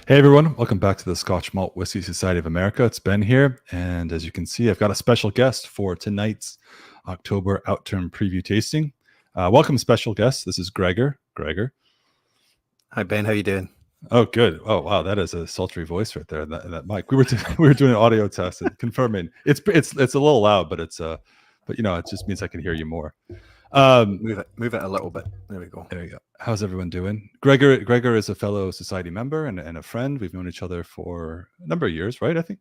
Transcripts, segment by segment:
Hey everyone, welcome back to the Scotch Malt Whiskey Society of America. It's Ben here, and as you can see, I've got a special guest for tonight's October Outturn preview tasting. Welcome, special guest. This is Gregor. Gregor. Hi Ben, how you doing? Oh, good. Oh, wow, that is a sultry voice right there. That mic. We were doing an audio test and confirming it's a little loud, but it just means I can hear you more. Move it a little bit. There we go. There you go. How's everyone doing? Gregor is a fellow society member and a friend. We've known each other for a number of years, right? I think.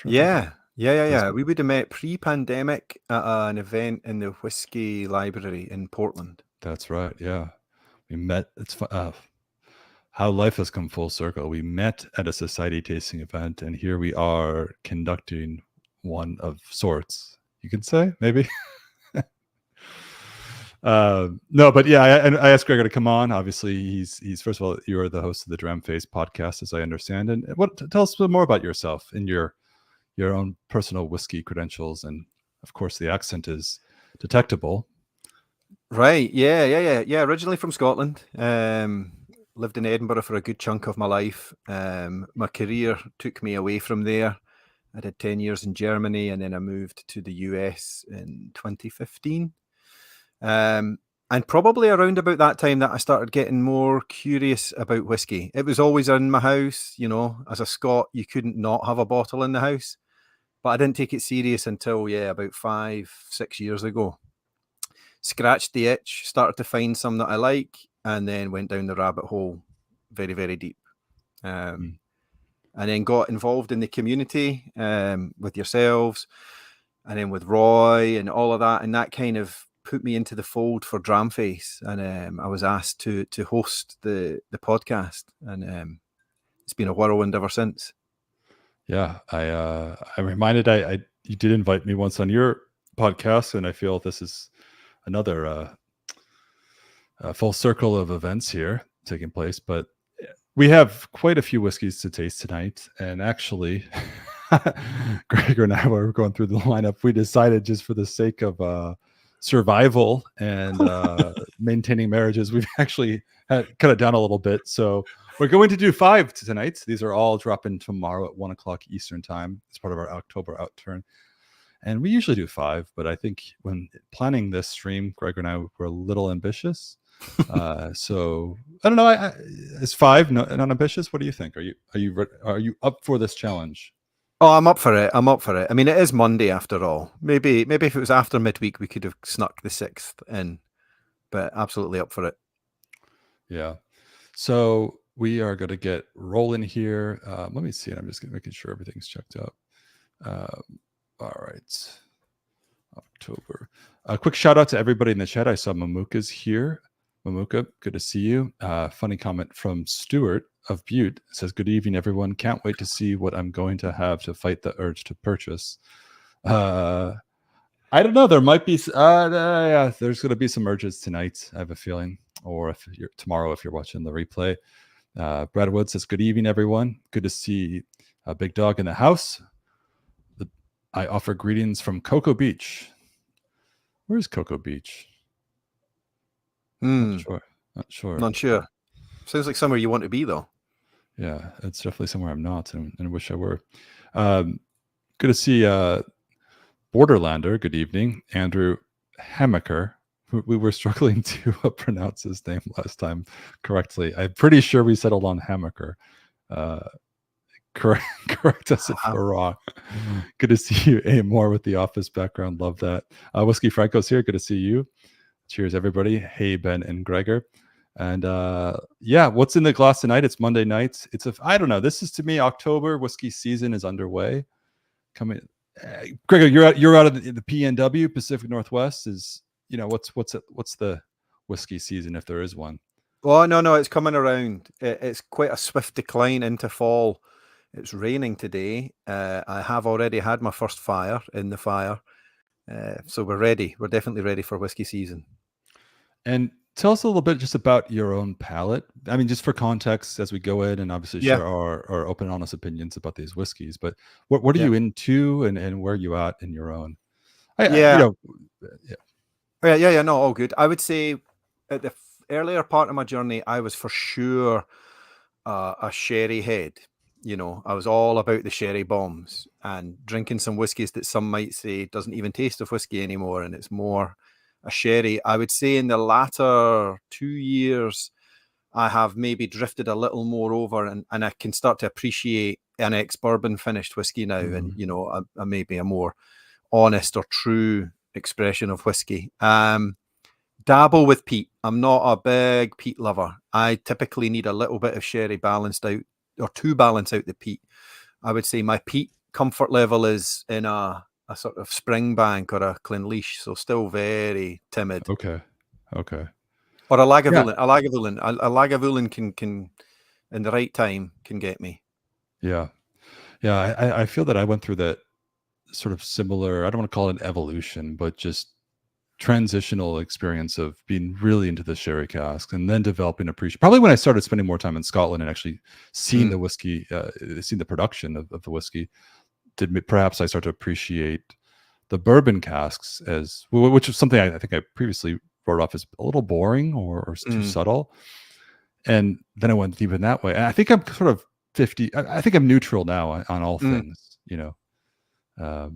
Yeah. We would have met pre-pandemic at an event in the Whiskey Library in Portland. That's right. Yeah, we met. It's how life has come full circle. We met at a society tasting event, and here we are conducting one of sorts. You could say maybe. No, but yeah, I asked Gregor to come on. Obviously, he's first of all, you're the host of the Dram Face podcast, as I understand. And tell us a bit more about yourself and your own personal whiskey credentials, and of course, the accent is detectable. Right? Yeah. Originally from Scotland. Lived in Edinburgh for a good chunk of my life. My career took me away from there. I did 10 years in Germany, and then I moved to the US in 2015. And probably around about that time that I started getting more curious about whiskey. It was always in my house, as a Scot, you couldn't not have a bottle in the house, but I didn't take it serious until, about 5-6 years ago. Scratched the itch, started to find some that I like, and then went down the rabbit hole very, very deep. And then got involved in the community with yourselves, and then with Roy and all of that, and that kind of put me into the fold for Dram Face, and I was asked to host the podcast, and it's been a whirlwind ever since. Yeah, I'm reminded you did invite me once on your podcast, and I feel this is another full circle of events here taking place. But we have quite a few whiskeys to taste tonight, and actually, Gregor and I were going through the lineup. We decided, just for the sake of survival and maintaining marriages, we've actually cut it down a little bit. So we're going to do 5 tonight. These are all dropping tomorrow at 1:00 Eastern time as part of our October Outturn. And we usually do 5, but I think when planning this stream, Gregor and I were a little ambitious. So I don't know. Is 5 not ambitious? What do you think? Are you up for this challenge? Oh, I'm up for it. I mean, it is Monday after all. Maybe if it was after midweek, we could have snuck the 6th in, but absolutely up for it. Yeah. So we are going to get rolling here. Let me see. I'm just making sure everything's checked out. All right. October. A quick shout out to everybody in the chat. I saw Mamuka's here. Mamuka, good to see you. Funny comment from Stuart of Butte. It says, "Good evening, everyone. Can't wait to see what I'm going to have to fight the urge to purchase." I don't know. There might be. Yeah, there's going to be some urges tonight, I have a feeling, or tomorrow if you're watching the replay. Brad Wood says, "Good evening, everyone. Good to see a big dog in the house. I offer greetings from Cocoa Beach." Where's Cocoa Beach? Not sure. Sounds like somewhere you want to be, though. Yeah, it's definitely somewhere I'm not, and I wish I were. Good to see Borderlander. Good evening, Andrew Hammaker. We were struggling to pronounce his name last time correctly. I'm pretty sure we settled on Hammaker. Correct us if we're wrong. Good to see you, Amor, with the Office background. Love that. Whiskey Franco's here. Good to see you. Cheers, everybody. Hey, Ben and Gregor. And what's in the glass tonight? It's Monday night. I don't know. This is, to me, October whiskey season is underway. Coming, Gregor, you're out of the PNW, Pacific Northwest. Is what's the whiskey season, if there is one? Oh no, it's coming around. It's quite a swift decline into fall. It's raining today. I have already had my first fire in the fire. So we're ready. We're definitely ready for whiskey season. And tell us a little bit just about your own palate. I mean, just for context as we go in, and obviously share our open, honest opinions about these whiskeys. But what are you into, and where are you at in your own? No, all good. I would say at the earlier part of my journey, I was for sure a sherry head. You know, I was all about the sherry bombs and drinking some whiskies that some might say doesn't even taste of whiskey anymore, and it's more a sherry. I would say in the latter 2 years, I have maybe drifted a little more over, and I can start to appreciate an ex-bourbon finished whiskey now, and you know, a maybe a more honest or true expression of whiskey. Dabble with peat. I'm not a big peat lover. I typically need a little bit of sherry balanced out, or to balance out the peat. I would say my peat comfort level is in a sort of Springbank or a Clynleash, so still very timid. Okay. Or a Yeah. Lagavulin. A Lagavulin can in the right time can get me. Yeah. I feel that I went through that sort of similar, I don't want to call it an evolution, but just transitional experience of being really into the sherry cask and then developing appreciation. Probably when I started spending more time in Scotland and actually seeing the whiskey, seeing the production of the whiskey, perhaps I start to appreciate the bourbon casks as, which is something I think I previously wrote off as a little boring or too subtle. And then I went deep in that way. And I think I'm sort of 50. I think I'm neutral now on all things, you know.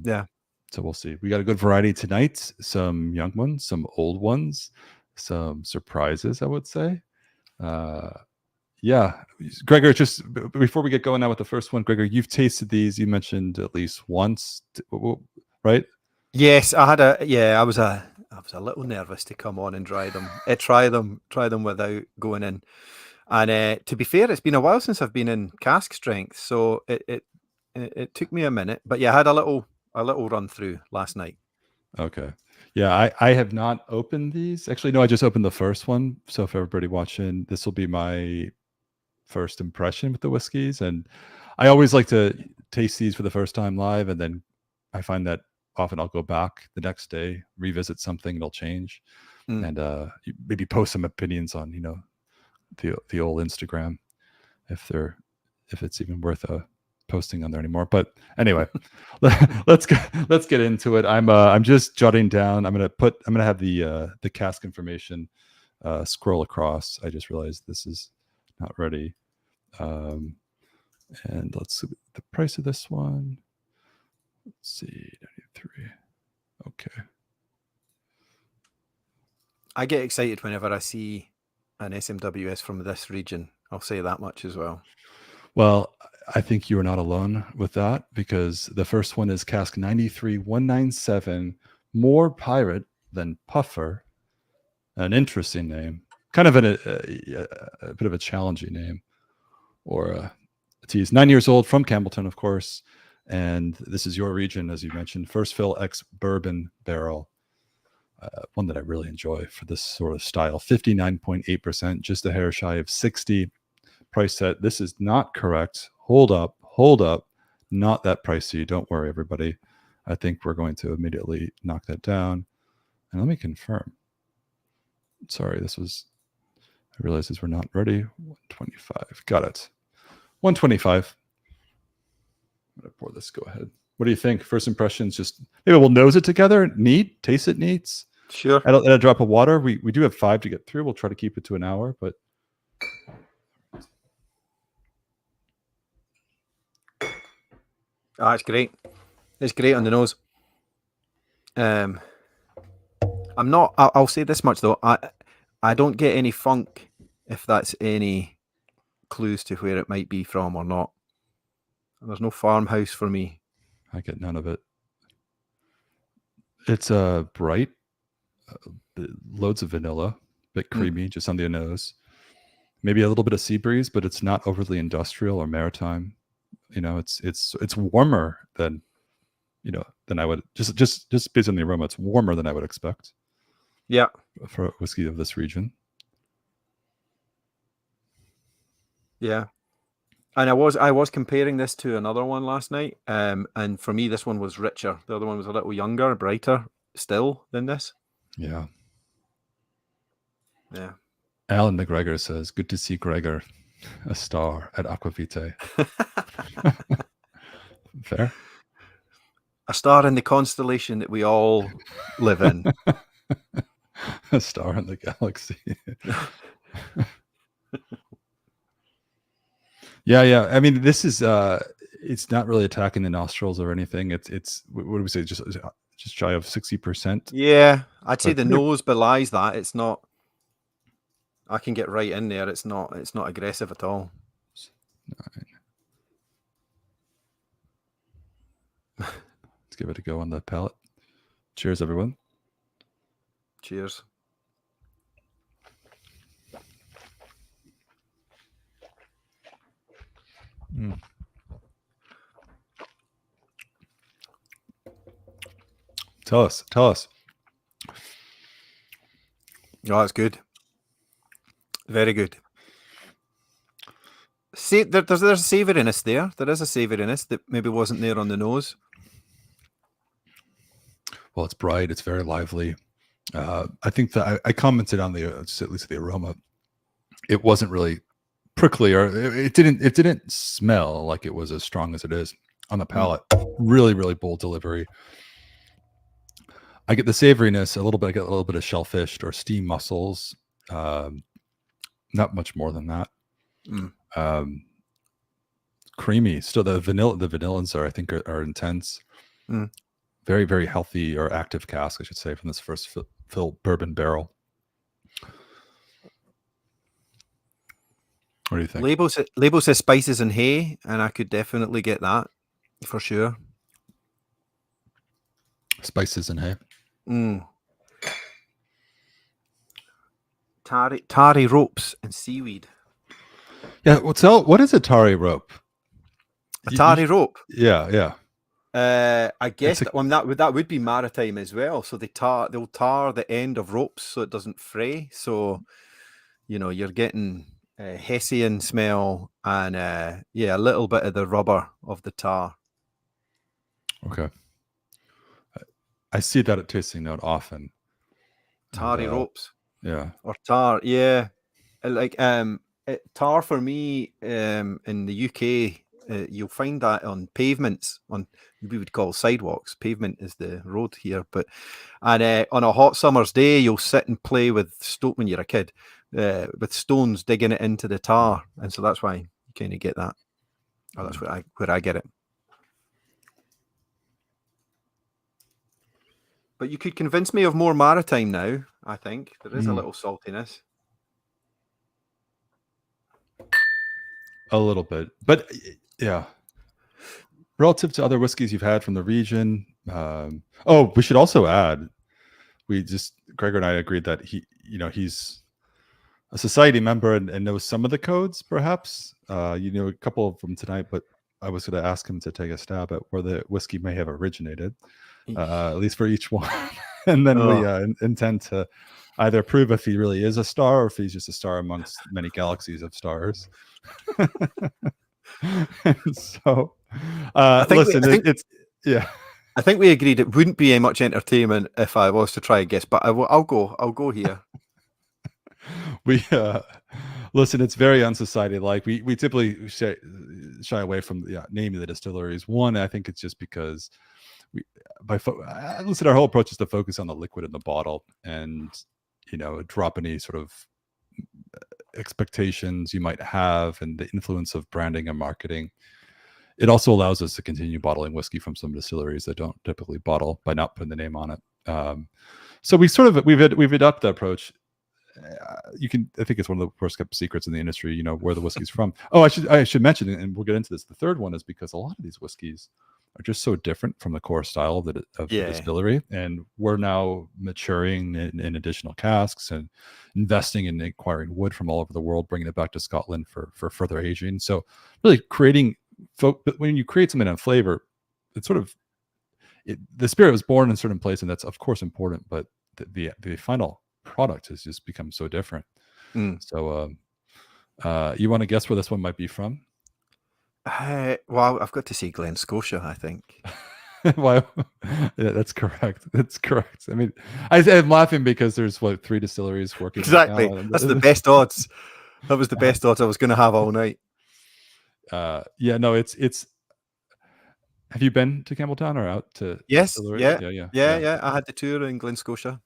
Yeah. So we'll see. We got a good variety tonight. Some young ones, some old ones, some surprises, I would say. Yeah. Gregor, just before we get going now with the first one, Gregor, you've tasted these. You mentioned at least once, right? Yes, I was a little nervous to come on and try them without going in. And to be fair, it's been a while since I've been in cask strength, so it took me a minute. But yeah, I had a little run through last night. Okay. Yeah, I have not opened these. Actually, no, I just opened the first one. So if everybody watching, this will be my first impression with the whiskeys. And I always like to taste these for the first time live. And then I find that often I'll go back the next day, revisit something, it'll change. And maybe post some opinions on, you know, the old Instagram if it's even worth posting on there anymore. But anyway, let's get into it. I'm just jotting down. I'm gonna have the cask information scroll across. I just realized this is not ready. And let's see the price of this one. Let's see, 93. Okay. I get excited whenever I see an SMWS from this region. I'll say that much as well. Well, I think you are not alone with that, because the first one is cask 93-197, more pirate than puffer. An interesting name, kind of a bit of a challenging name, or a tease. 9 years old, from Campbellton, of course. And this is your region, as you mentioned. First fill ex bourbon barrel. One that I really enjoy for this sort of style. 59.8%, just a hair shy of 60. Price set. This is not correct. Hold up. Not that pricey. Don't worry, everybody. I think we're going to immediately knock that down. And let me confirm. Sorry, I realized these were not ready. 125. Got it. 125. I'm going to pour this. Go ahead. What do you think? First impressions, just maybe we'll nose it together. Neat. Taste it neats. Sure. Add a drop of water. We do have 5 to get through. We'll try to keep it to an hour, but it's great. It's great on the nose. I'm not. I'll say this much though. I don't get any funk, if that's any clues to where it might be from or not. There's no farmhouse for me. I get none of it. It's bright, loads of vanilla, bit creamy, just on the nose. Maybe a little bit of sea breeze, but it's not overly industrial or maritime. You know, it's warmer than, you know, than I would just based on the aroma. It's warmer than I would expect. Yeah, for a whiskey of this region. Yeah, and I was comparing this to another one last night, and for me this one was richer. The other one was a little younger, brighter still than this. Yeah. Alan McGregor says, "Good to see Gregor, a star at Aquavitae." Fair. A star in the constellation that we all live in. A star in the galaxy. Yeah. I mean, this is it's not really attacking the nostrils or anything. It's what do we say? Just shy of 60%. Yeah, I'd say But the nose belies that. It's not. I can get right in there. It's not aggressive at all. 9. Let's give it a go on the palate. Cheers, everyone. Cheers. Tell us. Oh, that's good. Very good. See, there's a savouriness there. There is a savouriness that maybe wasn't there on the nose. Well, it's bright. It's very lively. I think that I commented on the at least the aroma. It wasn't really prickly, or it didn't smell like it was as strong as it is on the palate. Really, really bold delivery. I get the savoriness a little bit. I get a little bit of shellfish or steam mussels. Not much more than that. Creamy. Still, the vanillins are intense. Very, very healthy or active cask, I should say, from this first fill bourbon barrel. What do you think? Label says spices and hay, and I could definitely get that for sure. Spices and hay. Tarry ropes and seaweed. Yeah. What is a tarry rope? A tarry rope. Yeah. I guess that would be maritime as well. So they'll tar the end of ropes so it doesn't fray. So you're getting Hessian smell and a little bit of the rubber of the tar. Okay. I see that at tasting note often. Tarry ropes. Yeah. Or tar. Yeah. Like tar for me in the UK. You'll find that on pavements, on we would call sidewalks. Pavement is the road here, on a hot summer's day, you'll sit and play with when you're a kid, with stones digging it into the tar, and so that's why you kind of get that. Oh, that's where I get it. But you could convince me of more maritime now. I think there is a little saltiness. A little bit, but yeah. Relative to other whiskeys you've had from the region. We should also add, Gregor and I agreed that he's a society member and knows some of the codes, perhaps. A couple of them tonight, but I was going to ask him to take a stab at where the whiskey may have originated, at least for each one. And then we intend to either prove if he really is a star or if he's just a star amongst many galaxies of stars. So, I think we agreed it wouldn't be much entertainment if I was to try and guess, but I'll go here. We listen. It's very unsociety-like. We typically shy away from naming the distilleries. One, I think it's just because our whole approach is to focus on the liquid in the bottle and drop any sort of expectations you might have and the influence of branding and marketing. It also allows us to continue bottling whiskey from some distilleries that don't typically bottle by not putting the name on it. So we've adopted that approach. I think it's one of the worst kept secrets in the industry, where the whiskey's from. Oh, I should mention, and we'll get into this. The third one is because a lot of these whiskeys are just so different from the core style of the distillery, and we're now maturing in additional casks and investing in acquiring wood from all over the world, bringing it back to Scotland for further aging. So really creating but when you create something on flavor, it's sort of the spirit was born in a certain place, and that's of course important, but the final product has just become so different. So you want to guess where this one might be from? Well, I've got to say Glen Scotia, I think. Why? Yeah, that's correct. I mean, I'm laughing because there's 3 distilleries working. Exactly. That's the best odds. That was the best odds I was going to have all night. It's. Have you been to Campbelltown or out to? Yes. Yeah. I had the tour in Glen Scotia.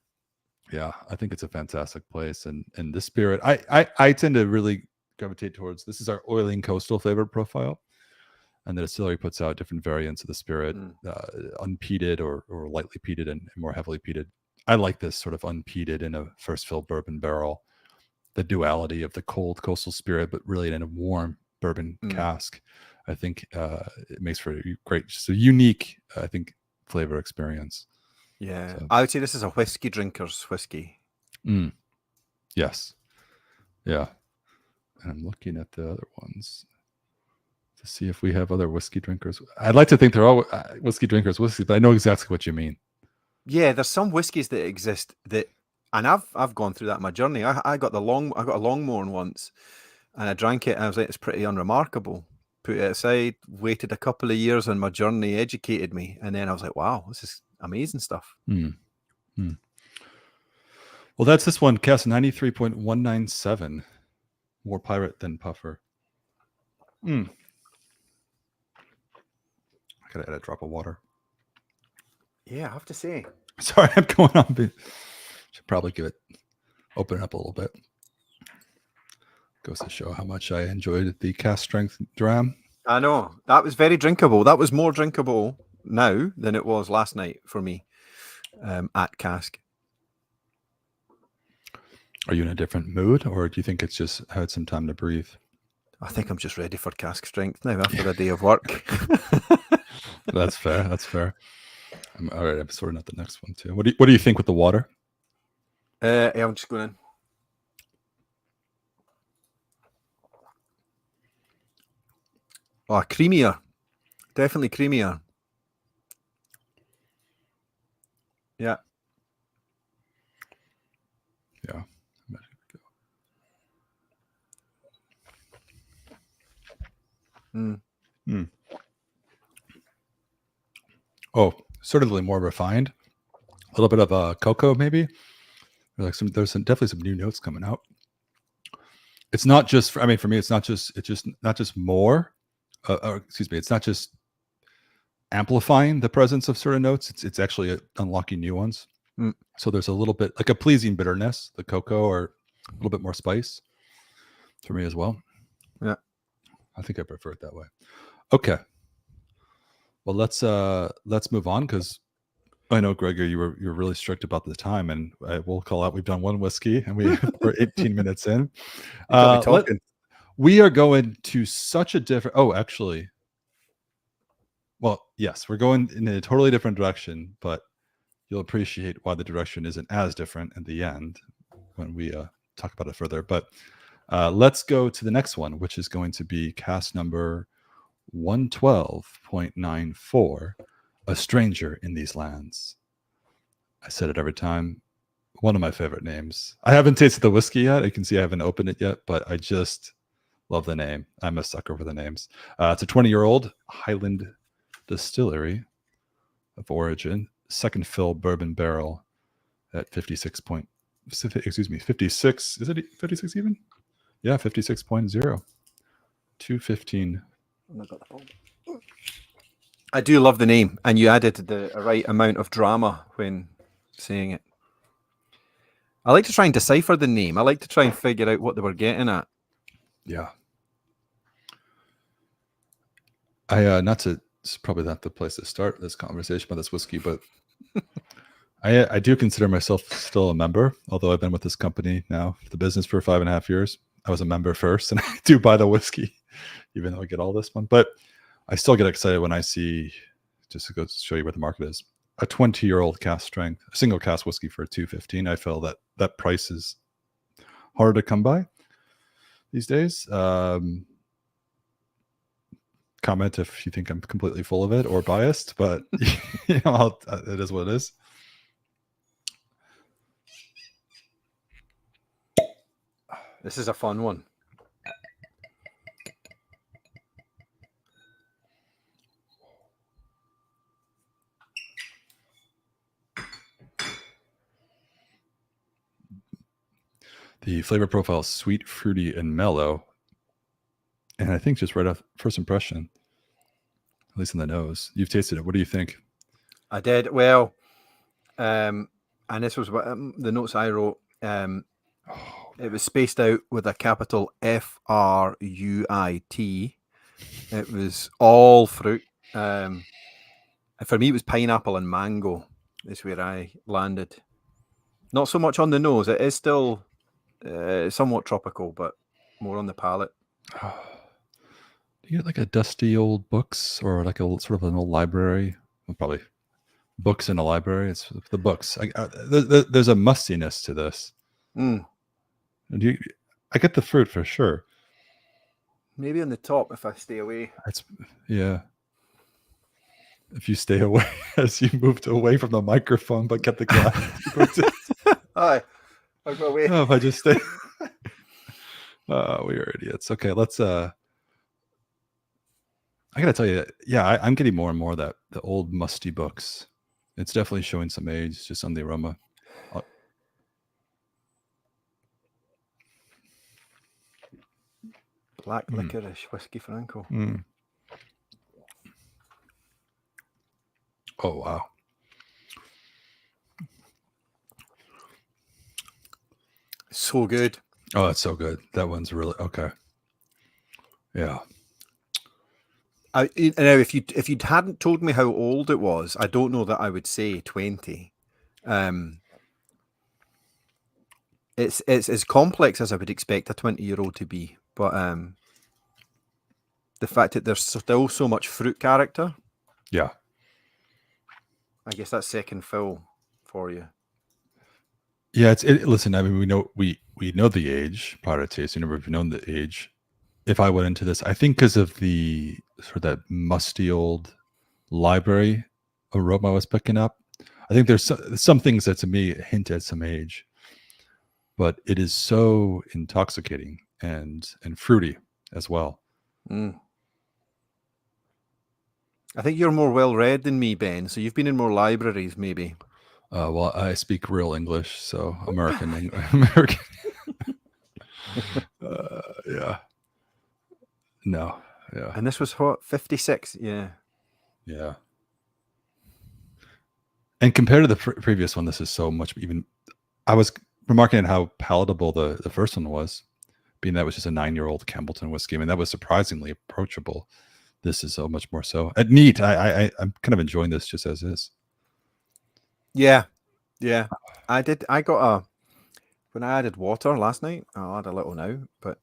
Yeah, I think it's a fantastic place, and the spirit. I tend to really gravitate towards. This is our oily and coastal flavor profile, and the distillery puts out different variants of the spirit, unpeated or lightly peated and more heavily peated. I like this sort of unpeated in a first fill bourbon barrel, the duality of the cold coastal spirit, but really in a warm bourbon cask. I think it makes for a great, just a unique, I think, flavor experience. Yeah, so I would say this is a whiskey drinker's whiskey. Yes. Yeah. And I'm looking at the other ones to see if we have other whiskey drinkers. I'd like to think they're all whiskey drinkers whiskey, but I know exactly what you mean. Yeah, there's some whiskies that exist that, and I've gone through that in my journey. I got a Longmorn once, and I drank it, and I was like, it's pretty unremarkable. Put it aside, waited a couple of years on my journey, educated me, and then I was like, wow, this is amazing stuff. Well, that's this one, cask 93.197. More pirate than puffer. I gotta add a drop of water. Yeah, I have to say. Sorry, I'm going on. Should probably open it up a little bit. Goes to show how much I enjoyed the cask strength dram. I know. That was very drinkable. That was more drinkable now than it was last night for me at cask. Are you in a different mood, or do you think it's just had some time to breathe? I think I'm just ready for cask strength now after a day of work. That's fair. That's fair. All right, I'm sorting out the next one too. What do you think with the water? Yeah, I'm just going in. Oh, creamier. Definitely creamier. Yeah. Yeah. Oh, certainly more refined. A little bit of cocoa, maybe. There's definitely some new notes coming out. It's not just for me, it's not just more. It's not just amplifying the presence of certain notes. It's actually unlocking new ones. So there's a little bit like a pleasing bitterness, the cocoa, or a little bit more spice for me as well. Yeah, I think I prefer it that way. Okay. Well, let's move on, because I know, Gregor, you're really strict about the time, and we'll call out. We've done one whiskey, and we're 18 minutes in. We are going to such a different. Oh, actually, well, yes, we're going in a totally different direction, but you'll appreciate why the direction isn't as different in the end when we talk about it further. But let's go to the next one, which is going to be cask number 112.94, A Stranger in These Lands. I said it every time. One of my favorite names. I haven't tasted the whiskey yet. You can see I haven't opened it yet, but I just love the name. I'm a sucker for the names. It's a 20-year-old Highland distillery of origin, second fill bourbon barrel at 56. Is it 56 even? Yeah, 56.0. 215. I do love the name, and you added the right amount of drama when saying it. I like to try and decipher the name. I like to try and figure out what they were getting at. Yeah. It's probably not the place to start this conversation about this whiskey, but I do consider myself still a member, although I've been with this company now, the business, for 5.5 years. I was a member first, and I do buy the whiskey, even though I get all this one. But I still get excited when I see, just to go show you where the market is, a 20-year-old cask strength, a single cask whiskey for $215. I feel that price is hard to come by these days. Comment if you think I'm completely full of it or biased, but it is what it is. This is a fun one. The flavor profile is sweet, fruity, and mellow. And I think just right off first impression, at least in the nose, you've tasted it. What do you think? I did. Well, and this was what the notes I wrote. It was spaced out with a capital Fruit. It was all fruit. For me, it was pineapple and mango is where I landed. Not so much on the nose. It is still somewhat tropical, but more on the palate. You get like a dusty old books or like a sort of an old library. Well, probably books in a library. It's the books. There's a mustiness to this. Mm. And I get the fruit for sure. Maybe on the top if I stay away. Yeah. If you stay away as you moved away from the microphone, but kept the glass. Hi, I'll go away. Oh, if I just stay. We are idiots. Okay, let's. I gotta tell you, yeah, I'm getting more and more that the old musty books. It's definitely showing some age just on the aroma. Black licorice whiskey Franco. Oh wow. So good. Oh, that's so good. That one's really okay. Yeah. Now, if you hadn't told me how old it was, I don't know that I would say 20. It's as complex as I would expect a 20-year-old to be, but the fact that there's still so much fruit character. Yeah. I guess that's second fill for you. Yeah, listen, I mean, we know the age prior to tasting, or we've known the age. If I went into this, I think because of the sort of that musty old library aroma I was picking up, I think there's some things that to me hint at some age, but it is so intoxicating and fruity as well. I think you're more well-read than me, Ben, so you've been in more libraries, maybe. Well, I speak real English, so American. American. Yeah. No. Yeah. And this was what, 56? Yeah. Yeah. And compared to the previous one, this is so much even. I was remarking on how palatable the first one was, being that it was just a 9-year-old Campbellton whiskey. I mean, that was surprisingly approachable. This is so much more so. Neat. I'm kind of enjoying this just as is. Yeah. Yeah. I got when I added water last night, I'll add a little now, but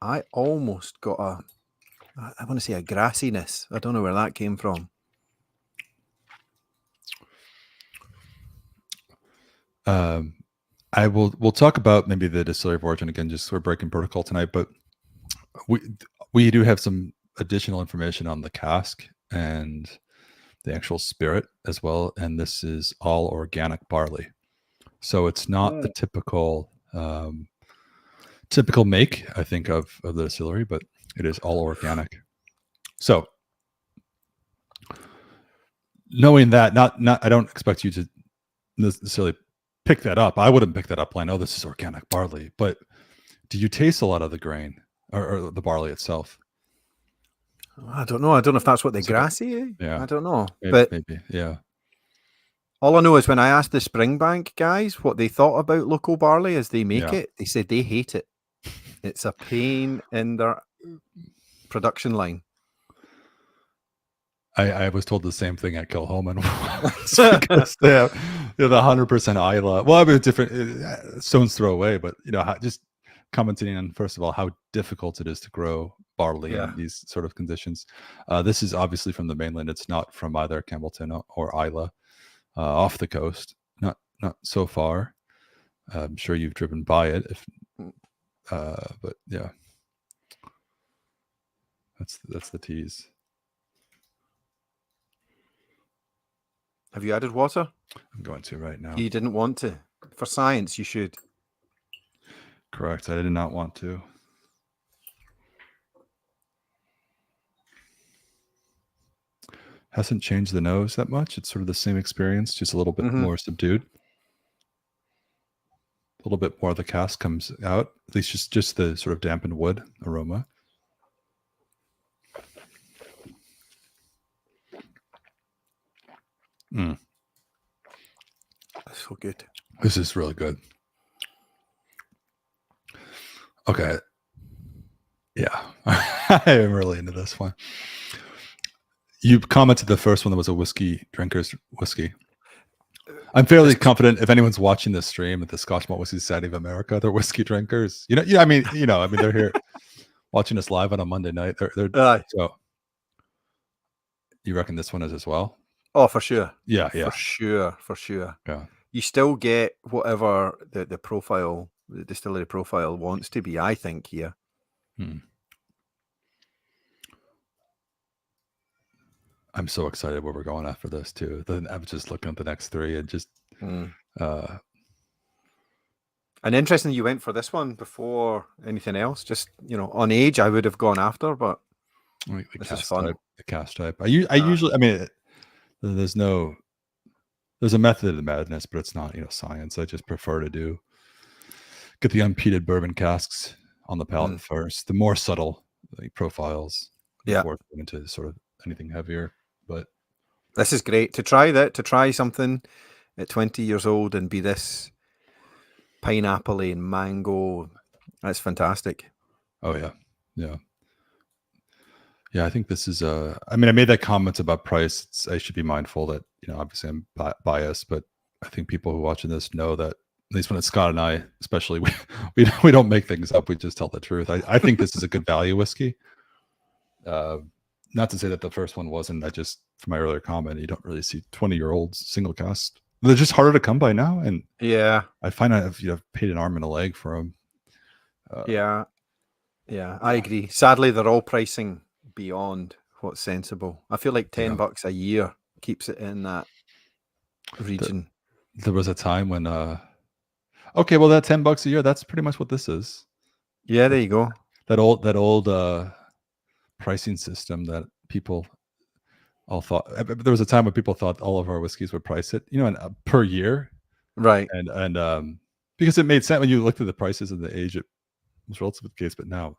I almost got I want to say a grassiness. I don't know where that came from. We'll talk about maybe the distillery of origin again, just we're breaking protocol tonight, but we do have some additional information on the cask and the actual spirit as well, and this is all organic barley, so it's not the typical make, I think, of the distillery, but it is all organic. So knowing that, not I don't expect you to necessarily pick that up. I wouldn't pick that up like, oh, this is organic barley, but do you taste a lot of the grain or the barley itself? I don't know. I don't know if that's what the grassy is. Yeah. I don't know. Maybe. Yeah. All I know is when I asked the Springbank guys what they thought about local barley as they make it, they said they hate it. It's a pain in their production line. I was told the same thing at Kilhoman because they have the 100% Isla. Well, I mean, different stones throw away, but just commenting on, first of all, how difficult it is to grow barley in these sort of conditions. This is obviously from the mainland. It's not from either Campbellton or Isla, off the coast. Not so far. I'm sure you've driven by it. But yeah, that's the tease. Have you added water? I'm going to right now. You didn't want to. For science, you should. Correct. I did not want to. Hasn't changed the nose that much. It's sort of the same experience, just a little bit more subdued. A little bit more of the cask comes out, at least just the sort of dampened wood aroma. That's so good. This is really good. Okay. Yeah. I am really into this one. You commented the first one that was a whiskey drinker's whiskey. I'm fairly confident if anyone's watching this stream at the Scotch Malt Whiskey Society of America, they're whiskey drinkers. I mean, they're here watching us live on a Monday night. So you reckon this one is as well? Oh, for sure. Yeah. For sure. Yeah. You still get whatever the profile, the distillery profile wants to be, I think, here. I'm so excited where we're going after this too. Then I'm just looking at the next three and just And interesting you went for this one before anything else. Just, on age I would have gone after, but this is fun. The cast type. I usually, I mean, there's a method of the madness, but it's not, science. I just prefer to get the unpeated bourbon casks on the palate first. The more subtle profiles before going into sort of anything heavier. But this is great to try something at 20 years old and be this pineapple and mango. That's fantastic. Oh yeah. I think this is I mean, I made that comment about price. I should be mindful that, obviously I'm biased, but I think people who are watching this know that, at least when it's Scott and I, especially, we don't make things up. We just tell the truth. I think this is a good value whiskey. Not to say that the first one wasn't. I just, from my earlier comment, you don't really see 20-year-olds single cast. They're just harder to come by now. And I find I've paid an arm and a leg for them. I agree. Sadly, they're all pricing beyond what's sensible. I feel like $10 a year keeps it in that region. There was a time when okay, well, that $10 a year, that's pretty much what this is. Yeah, there you go. That old pricing system that people all thought. There was a time when people thought all of our whiskeys would price it, per year, right? And because it made sense when you looked at the prices and the age, it was relatively the case. But now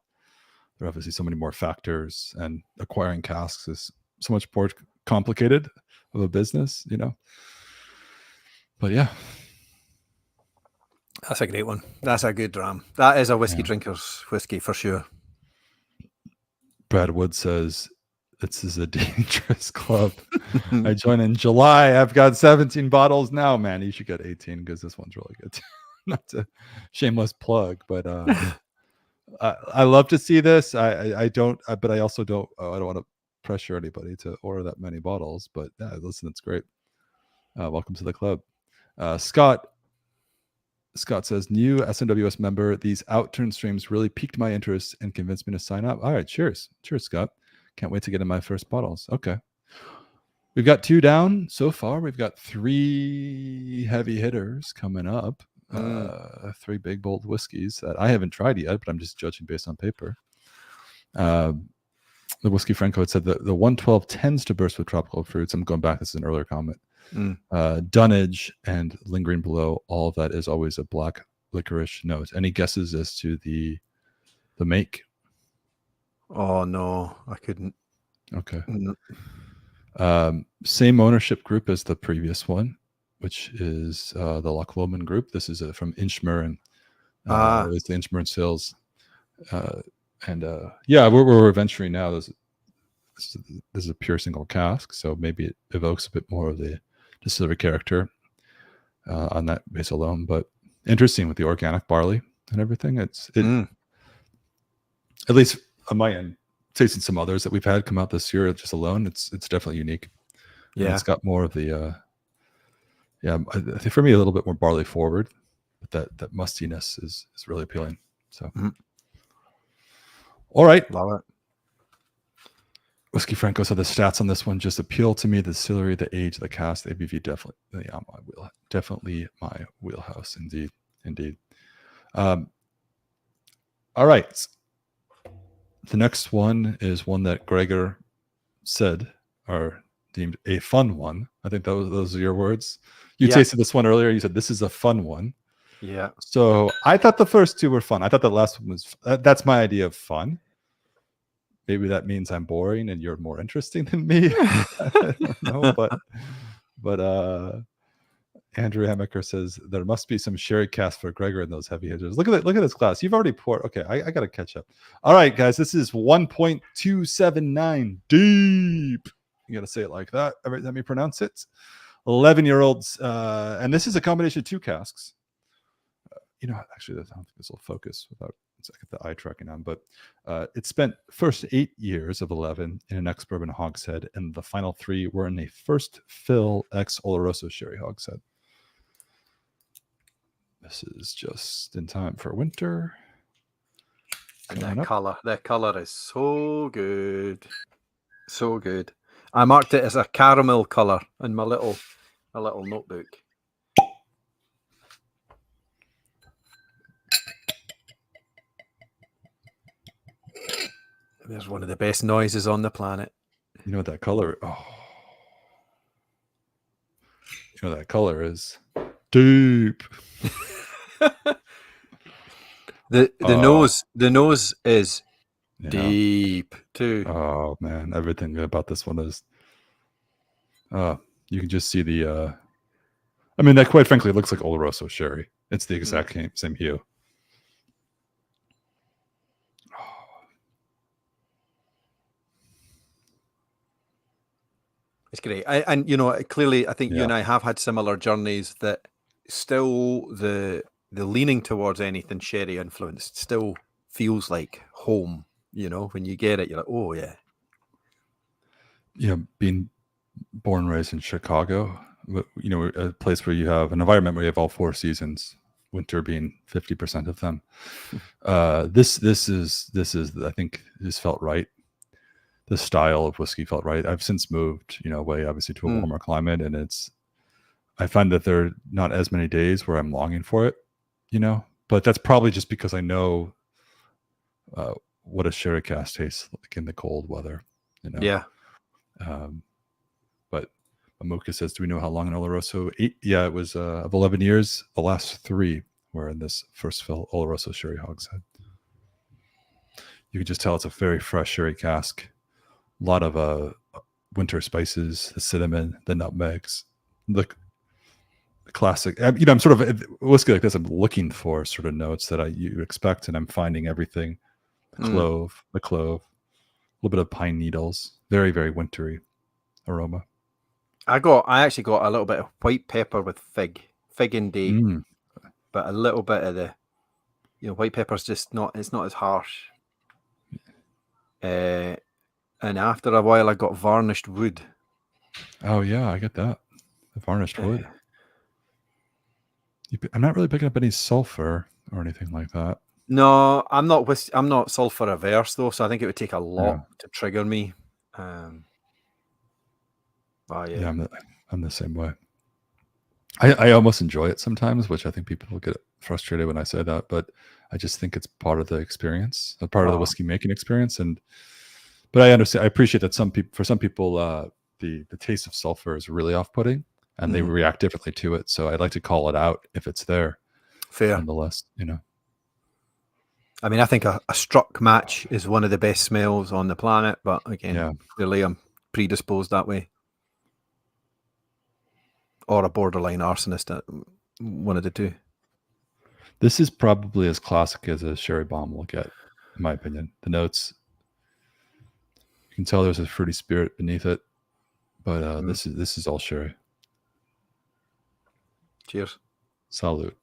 there are obviously so many more factors, and acquiring casks is so much more complicated of a business, But yeah. That's a great one. That's a good dram. That is a whiskey drinker's whiskey for sure. Brad Wood says, this is a dangerous club. I join in July. I've got 17 bottles now, man. You should get 18 because this one's really good. Not a shameless plug, but I love to see this. I don't, but I also don't. I don't want to pressure anybody to order that many bottles. But listen, it's great. Welcome to the club. Scott says, new SMWS member. These Outturn streams really piqued my interest and convinced me to sign up. All right, cheers, Scott. Can't wait to get in my first bottles. Okay, we've got 2 down so far. We've got 3 heavy hitters coming up. 3 big bold whiskeys that I haven't tried yet, but I'm just judging based on paper. The Whiskey Franco had said that the 112 tends to burst with tropical fruits. I'm going back. This is an earlier comment. Dunnage and lingering below all of that is always a black licorice note. Any guesses as to the make? Oh no, I couldn't. Okay. Same ownership group as the previous one, which is the Loch Lomond group. This is from Inchmere, and it's the Inchmere sales. We're venturing now. This is a pure single cask, so maybe it evokes a bit more of the distillery character on that base alone. But interesting with the organic barley and everything. At least on my end, tasting some others that we've had come out this year just alone, it's definitely unique. Yeah, and it's got more of the I think for me a little bit more barley forward, but that mustiness is really appealing. So, all right, love it. Whiskey Franco said the stats on this one just appeal to me. The distillery, the age, the cask, the ABV, definitely my wheelhouse. Indeed. All right. The next one is one that Gregor said are deemed a fun one. I think those are your words. You tasted this one earlier. You said this is a fun one. Yeah. So I thought the first 2 were fun. I thought the last one was. That's my idea of fun. Maybe that means I'm boring and you're more interesting than me. I don't know, but Andrew Hamaker says there must be some sherry cast for Gregor in those heavy hitters. Look at that! Look at this glass. You've already poured. Okay, I got to catch up. All right, guys, this is 1.279 deep. You got to say it like that every time you pronounce it. 11-year-olds, and this is a combination of 2 casks. Actually, I don't think this will focus without I get the eye tracking on, but it spent first 8 years of 11 in an ex-bourbon hogshead, and the final 3 were in a first fill ex-Oloroso sherry hogshead. This is just in time for winter. And that color is so good. So good. I marked it as a caramel color in my little notebook. There's one of the best noises on the planet. You know what that color? Oh, you know what that color is? Deep. The nose is Yeah. deep too. Oh man, everything about this one is. You can just see the. I mean, that quite frankly looks like Oloroso sherry. It's the exact same hue. It's great. And clearly, I think you and I have had similar journeys that still the leaning towards anything sherry influenced still feels like home. When you get it, you're like, oh yeah. Being born and raised in Chicago, a place where you have an environment where you have all 4 seasons, winter being 50% of them. This is I think this felt right. The style of whiskey felt right. I've since moved, away obviously to a warmer climate, and I find that there are not as many days where I'm longing for it, but that's probably just because I know what a sherry cask tastes like in the cold weather, Yeah. But Amuka says, do we know how long an Oloroso? 8? Yeah, it was of 11 years. The last 3 were in this first fill Oloroso sherry hogshead. You can just tell it's a very fresh sherry cask. A lot of winter spices, the cinnamon, the nutmegs, the classic. I'm sort of whiskey like this. I'm looking for sort of notes that you expect, and I'm finding everything. The clove, a little bit of pine needles. Very, very wintry aroma. I actually got a little bit of white pepper with fig and date, but a little bit of the, white pepper's just not. It's not as harsh. And after a while, I got varnished wood. Oh yeah, I get that. The varnished wood. I'm not really picking up any sulfur or anything like that. No, I'm not sulfur averse though, so I think it would take a lot to trigger me. I'm the same way. I almost enjoy it sometimes, which I think people will get frustrated when I say that, but I just think it's part of the experience, a part of the whiskey making experience. But I understand. I appreciate that for some people, the taste of sulfur is really off-putting, and they react differently to it. So I'd like to call it out if it's there. Fair, nonetheless. I mean, I think a struck match is one of the best smells on the planet, but again, clearly I'm predisposed that way. Or a borderline arsonist, one of the two. This is probably as classic as a sherry bomb will get, in my opinion. The notes, you can tell there's a fruity spirit beneath it, but this is all sherry. Cheers. Salute.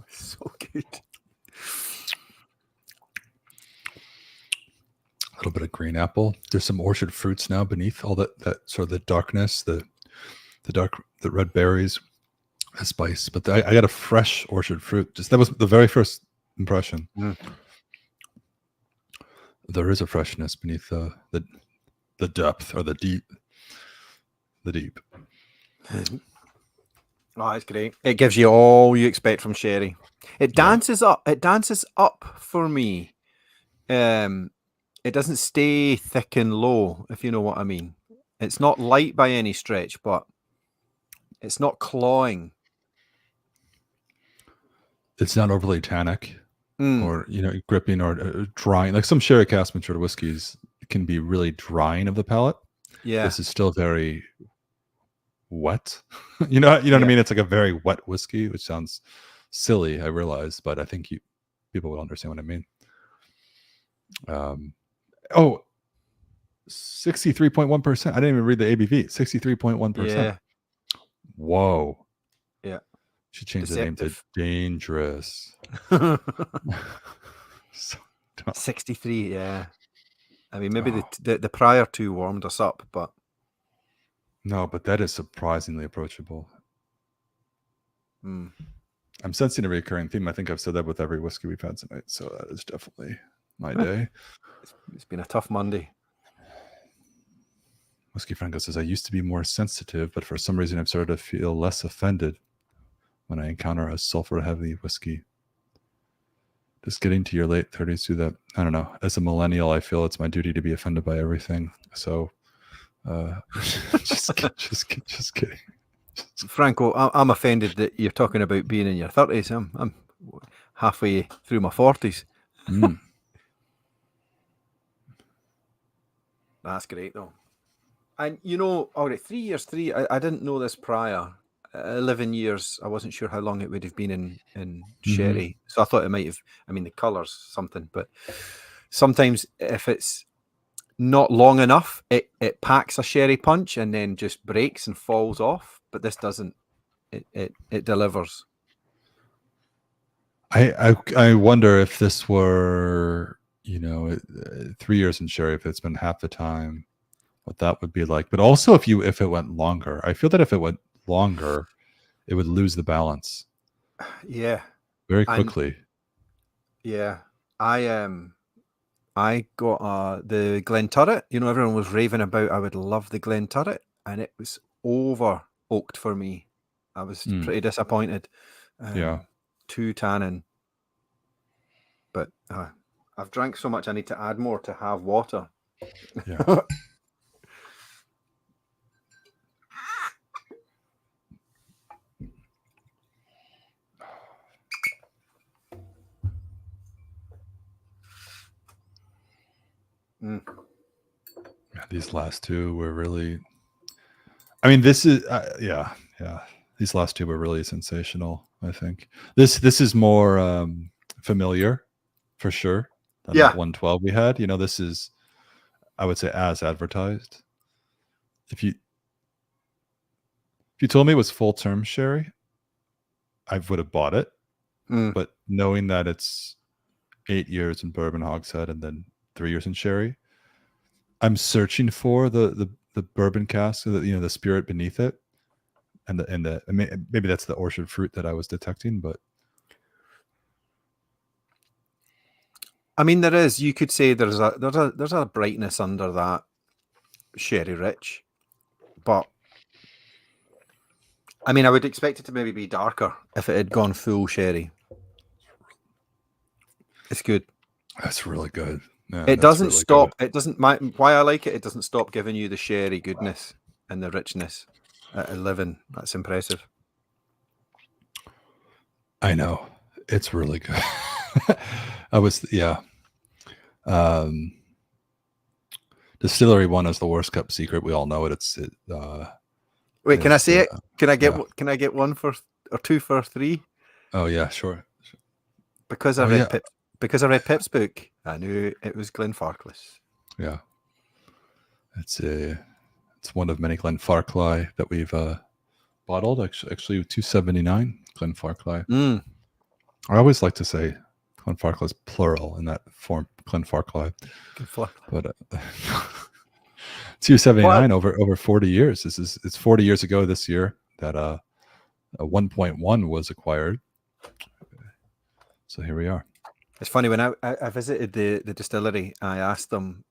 So good. A little bit of green apple. There's some orchard fruits now beneath all that sort of the darkness, the red berries, a spice. But I got a fresh orchard fruit. That was the very first impression. There is a freshness beneath the depth or the deep. Oh, it's great. It gives you all you expect from sherry. It dances up. It dances up for me. It doesn't stay thick and low, if you know what I mean. It's not light by any stretch, but it's not clawing. It's not overly tannic. or gripping or drying. Like some sherry cask matured whiskeys can be really drying of the palate. Yeah. This is still very wet. you know what I mean? It's like a very wet whiskey, which sounds silly, I realize, but I think people will understand what I mean. 63.1%. I didn't even read the ABV. 63.1%. Yeah. Whoa. Yeah. Should change the name to Dangerous. 63, yeah. I mean, maybe the prior two warmed us up, but no, but that is surprisingly approachable. I'm sensing a recurring theme. I think I've said that with every whiskey we've had tonight, so that is definitely my day. It's been a tough Monday. Whiskey Franco says, I used to be more sensitive, but for some reason I've started to feel less offended when I encounter a sulfur-heavy whiskey. Just getting to your late 30s through that, I don't know. As a millennial, I feel it's my duty to be offended by everything. So, just kidding. Franco, I'm offended that you're talking about being in your 30s. I'm halfway through my 40s. That's great, though. And all right, 3 years, I didn't know this prior. 11 years, I wasn't sure how long it would have been in sherry. So I thought it might have, the colour's something. But sometimes if it's not long enough, it packs a sherry punch and then just breaks and falls off. But this doesn't. It delivers. I wonder if this were, 3 years in sherry, if it's been half the time, what that would be like. But also if it went longer, I feel that if it went longer, it would lose the balance. Yeah. Very quickly. I got the Glenturret. Everyone was raving about I would love the Glenturret, and it was over oaked for me. I was pretty disappointed. Too tannin. But I've drank so much I need to add more to have water. Yeah. These last two were really, this is these last two were really sensational. I think this is more familiar for sure than that 112 we had. This is, I would say, as advertised. If you told me it was full term sherry, I would have bought it. But knowing that it's 8 years in bourbon hogshead and then 3 years in sherry, I'm searching for the bourbon cask, the spirit beneath it, and maybe that's the orchard fruit that I was detecting. But there is. You could say there's a brightness under that sherry rich, but I would expect it to maybe be darker if it had gone full sherry. It's good. That's really good. Yeah, it doesn't really stop. Good. It doesn't. Why I like it. It doesn't stop giving you the sherry goodness and the richness at 11. That's impressive. I know. It's really good. Distillery 1 is the worst kept secret. We all know it. Wait, can I say it? Can I get one for or two for 3? Oh yeah, sure. Because I read Pip's book, I knew it was Glenfarclas. Yeah, it's one of many Glenfarclas that we've bottled. Actually, 279 Glenfarclas. I always like to say Glenfarclas plural in that form, Glenfarclas. But 279 over 40 years. It's 40 years ago this year that a 1.1 was acquired. So here we are. It's funny, when I visited the distillery, I asked them,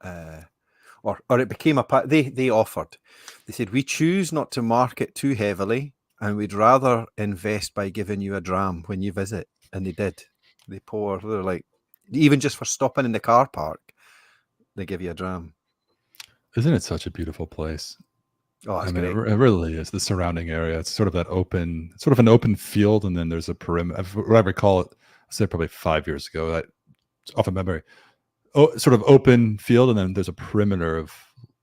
or it became a part. They offered. They said, we choose not to market too heavily, and we'd rather invest by giving you a dram when you visit. And they did. They're like, even just for stopping in the car park, they give you a dram. Isn't it such a beautiful place? Oh, it really is. The surrounding area. It's sort of an open field, and then there's a perimeter. What I recall it, say probably 5 years ago. It's off of memory. Sort of open field, and then there's a perimeter of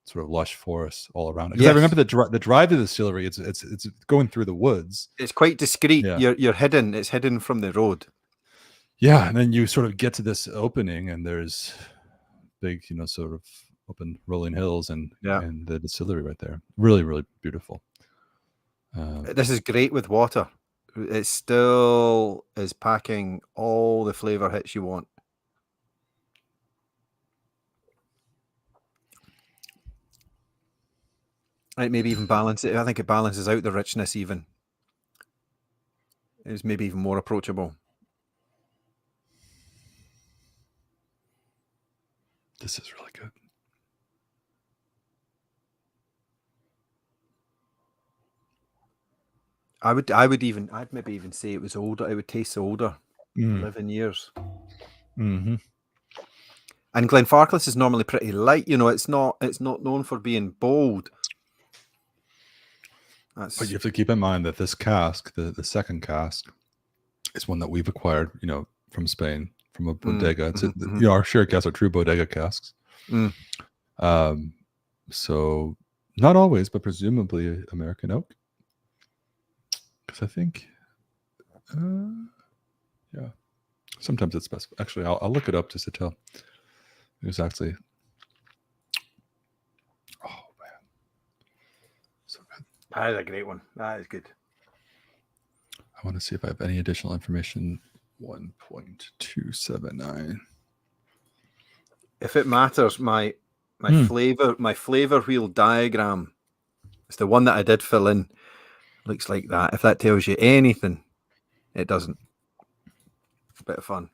sort of lush forest all around it. Because I remember the drive to the distillery. It's going through the woods. It's quite discreet. Yeah. You're hidden. It's hidden from the road. Yeah, and then you sort of get to this opening, and there's big, sort of open rolling hills, and the distillery right there. Really, really beautiful. This is great with water. It still is packing all the flavor hits you want. It maybe even balance it. I think it balances out the richness even. It's maybe even more approachable. This is really good. I'd maybe even say it was older. It would taste older. 11 years. Mm-hmm. And Glenfarclas is normally pretty light. It's not known for being bold. But you have to keep in mind that this cask, the second cask, is one that we've acquired, from Spain, from a bodega. It's our sherry casks are true bodega casks. So not always, but presumably American oak. Because I think, sometimes it's best. Actually, I'll look it up just to tell. It was actually, oh man, so good. That is a great one. That is good. I want to see if I have any additional information. 1.279. If it matters, my flavor wheel diagram, it's the one that I did fill in. Looks like that. If that tells you anything, it doesn't. It's a bit of fun.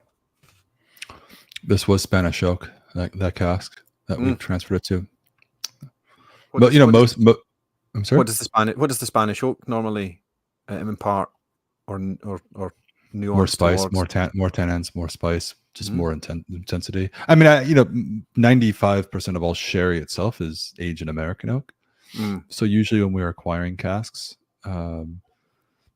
This was Spanish oak, that cask that we transferred it to. I'm sorry. What does the Spanish oak normally impart or nuance? More spice, towards? more tannins, more spice, just more intensity. I mean, 95% of all sherry itself is aged in American oak. So usually when we're acquiring casks, but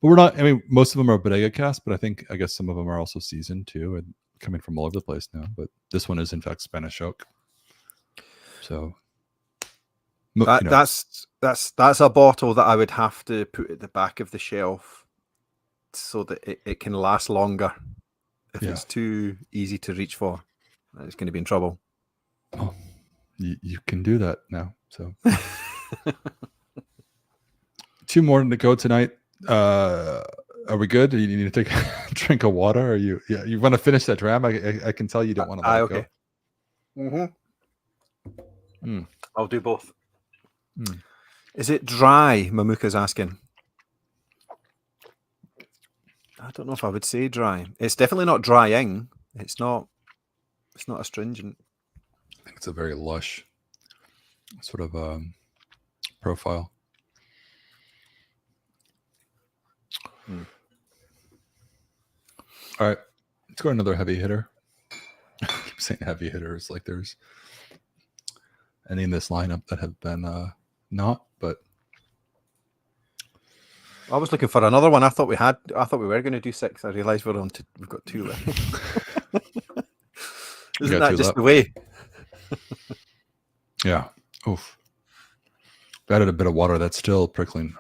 we're not. I mean, most of them are bodega casks, but I guess some of them are also seasoned too, and coming from all over the place now. But this one is in fact Spanish oak. So that's a bottle that I would have to put at the back of the shelf so that it can last longer. If it's too easy to reach for, it's going to be in trouble. Oh, you can do that now. So 2 more to go tonight. Are we good? Do you need to take a drink of water? Or you want to finish that dram? I can tell you don't want to let it go. I'll do both. Is it dry? Mamuka's asking. I don't know if I would say dry. It's definitely not drying. It's not astringent. I think it's a very lush sort of profile. All right, let's go to another heavy hitter. I keep saying heavy hitters like there's any in this lineup that have been not, but I was looking for another one. I thought we were going to do 6. I realised we've got 2 left. Isn't that just the way? Yeah. Oof. I've added a bit of water. That's still prickly.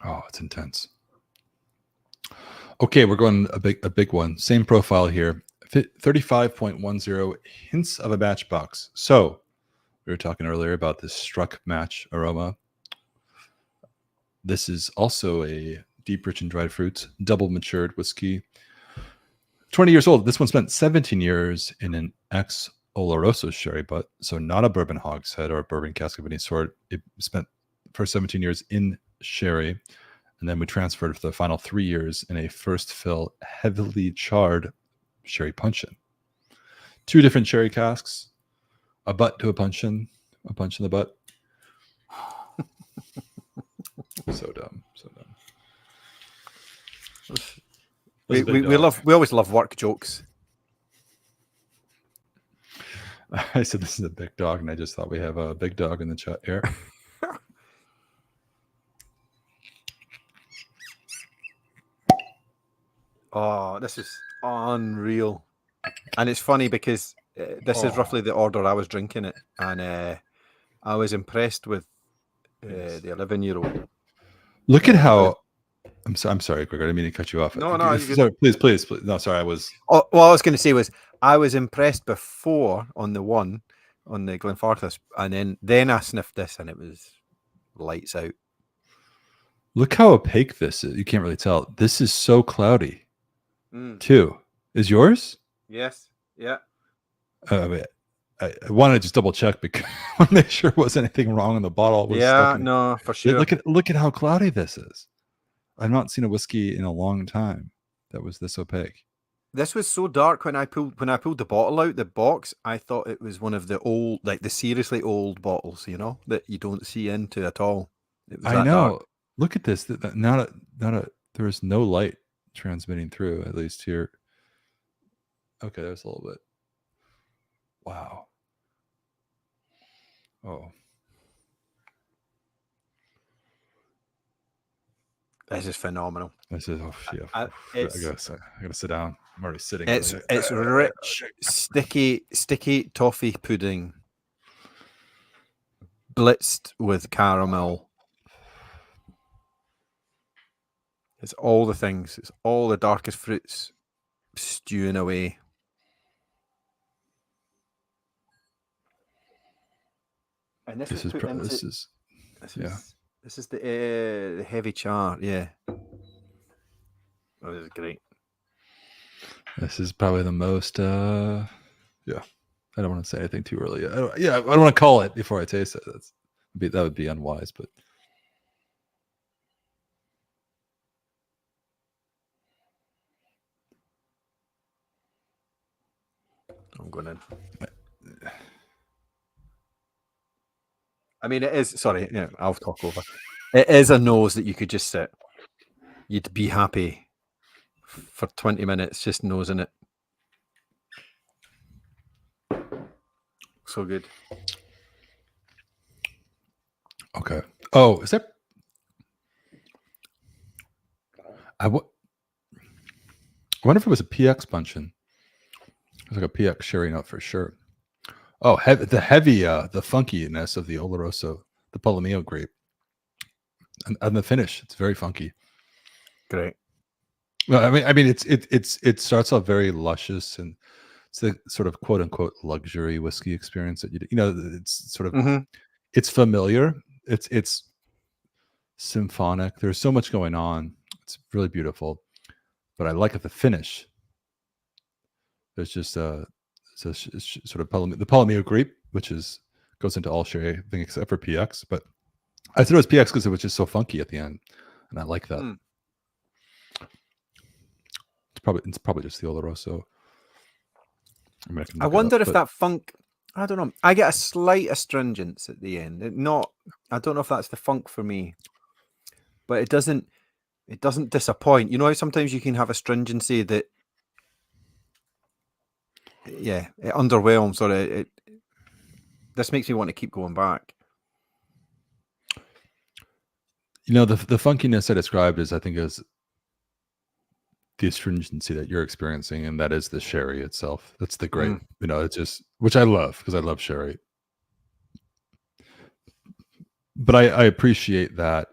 Oh, it's intense. Okay, we're going a big one. Same profile here. 35.10 hints of a matchbox. So we were talking earlier about this struck match aroma. This is also a deep, rich, and dried fruits, double matured whiskey. 20 years old. This one spent 17 years in an ex Oloroso sherry butt, so not a bourbon hogshead or a bourbon cask of any sort. It spent the first 17 years in sherry, and then we transferred for the final 3 years in a first fill, heavily charred sherry puncheon. 2 different sherry casks, a butt to a punch in the butt. So dumb. We always love work jokes. I said this is a big dog, and I just thought we have a big dog in the chat here. Oh, this is unreal. And it's funny because this is roughly the order I was drinking it. And I was impressed with the 11-year-old. Look at how I'm sorry, Gregor. I didn't mean to cut you off. No, you're good. Sorry, please. No, sorry. I was. Oh, what I was going to say was I was impressed before on the Glenfarclas, and then I sniffed this, and it was lights out. Look how opaque this is. You can't really tell. This is so cloudy, too. Is yours? Yes. Yeah. I wanted to just double check because I want to make sure there wasn't anything wrong in the bottle. No, for sure. Look at how cloudy this is. I've not seen a whiskey in a long time that was this opaque. This was so dark when I pulled the bottle out the box. I thought it was one of the old, like the seriously old bottles, that you don't see into at all. It was I know. Dark. Look at this. There is no light transmitting through, at least here. Okay, there's a little bit. Wow. Oh. This is phenomenal. This is I gotta sit down. I'm already sitting. It's rich, sticky toffee pudding, blitzed with caramel. It's all the things. It's all the darkest fruits stewing away. And this is the heavy char. Yeah. Oh, this is great. This is probably the most. I don't want to say anything too early. I don't want to call it before I taste it. That would be unwise, but. I'm going in. I mean, it is. Sorry, I'll talk over. It is a nose that you could just sit. You'd be happy for 20 minutes just nosing it. So good. Okay. Oh, is that? I wonder if it was a PX puncheon. It was like a PX sherry note for sure. Oh, the funkiness of the Oloroso, the Polomeo grape, and the finish. It's very funky. Great. No, I mean, it starts off very luscious, and it's the sort of quote unquote luxury whiskey experience that it's sort of it's familiar. It's symphonic. There's so much going on. It's really beautiful, but I like the finish. There's just sort of the Polomeo grape, which goes into all sherry, I think, except for PX. But I thought it was PX because it was just so funky at the end, and I like that. It's probably just the Oloroso. I wonder if that funk. I don't know. I get a slight astringence at the end. I don't know if that's the funk for me, but it doesn't disappoint. You know how sometimes you can have astringency that. Yeah, it underwhelms, or this makes me want to keep going back. The funkiness I described is the astringency that you're experiencing, and that is the sherry itself. That's the grape. It's just, which I love because I love sherry. But I appreciate that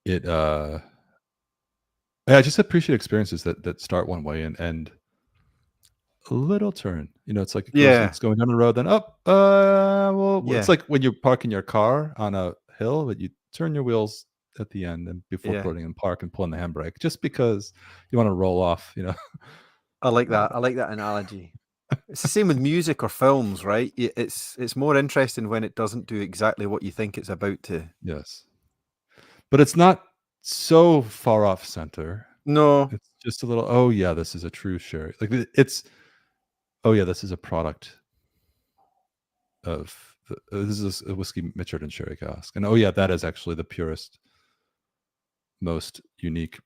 I just appreciate experiences that start one way and end a little turn. It's like it's going down the road, then up. It's like when you're parking your car on a hill, but you turn your wheels at the end and before putting in park and pulling the handbrake, just because you want to roll off. I like that. I like that analogy. It's the same with music or films, right? It's more interesting when it doesn't do exactly what you think it's about to. Yes, but it's not so far off center. No, it's just a little. Oh yeah, this is a true sherry. Like it's. Oh yeah, this is a product of this is a whiskey matured in sherry cask, and oh yeah, that is actually the purest, most unique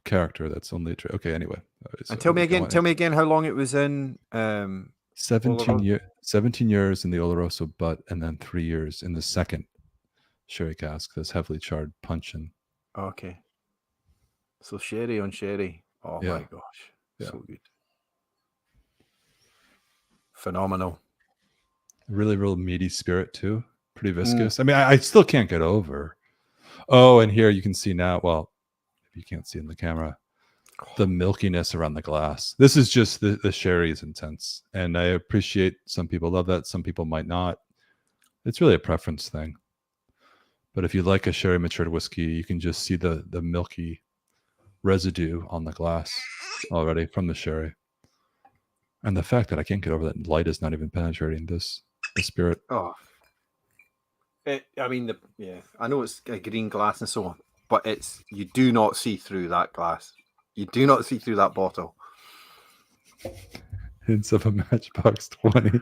character. That's only true. Okay, anyway. And tell me again how long it was in. 17 years in the Oloroso butt, and then 3 years in the second sherry cask. That's heavily charred puncheon. Okay. So sherry on sherry. Oh Yeah. my gosh. Yeah. So good. Phenomenal. Really, real meaty spirit too. Pretty viscous. I mean, I still can't get over. Oh, and here you can see now. Well, if you can't see in the camera, the milkiness around the glass. This is just the sherry is intense, and I appreciate some people love that. Some people might not. It's really a preference thing. But if you like a sherry matured whiskey, you can just see the milky residue on the glass already from the sherry. And the fact that I can't get over that light is not even penetrating the spirit. Oh, I mean, I know it's a green glass and so on, but you do not see through that glass. You do not see through that bottle. Hints of a Matchbox 20.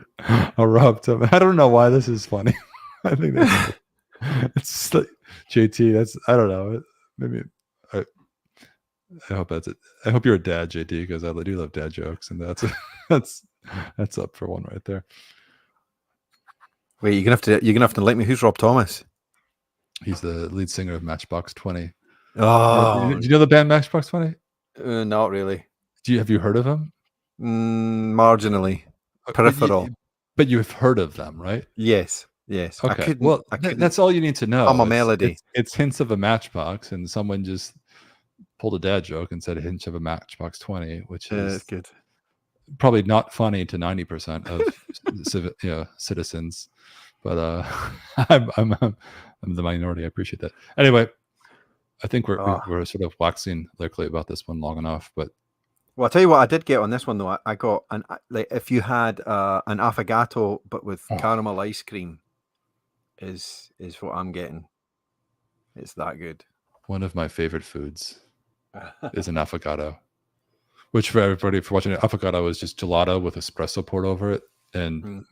A Rob Tubman. I don't know why this is funny. I think that's it's like JT. That's I don't know. Maybe I hope that's it. I hope you're a dad, JT, because I do love dad jokes, and that's up for one right there. Wait, you're gonna have to let me. Who's Rob Thomas? He's the lead singer of Matchbox 20. Oh, do you know the band Matchbox 20? Not really. Have you heard of them? Marginally, peripheral. But you've heard of them, right? Yes. Okay. That's all you need to know. I'm a melody. It's hints of a matchbox, and someone just pulled a dad joke and said hints of a Matchbox 20, which is good. Probably not funny to 90% of citizens, but I'm the minority. I appreciate that. Anyway, I think we're sort of waxing lyrically about this one long enough, but. Well, I'll tell you what I did get on this one though. I got if you had an affogato but with caramel ice cream, is what I'm getting. It's that good. One of my favorite foods is an affogato, which for everybody for watching, affogato is just gelato with espresso poured over it, and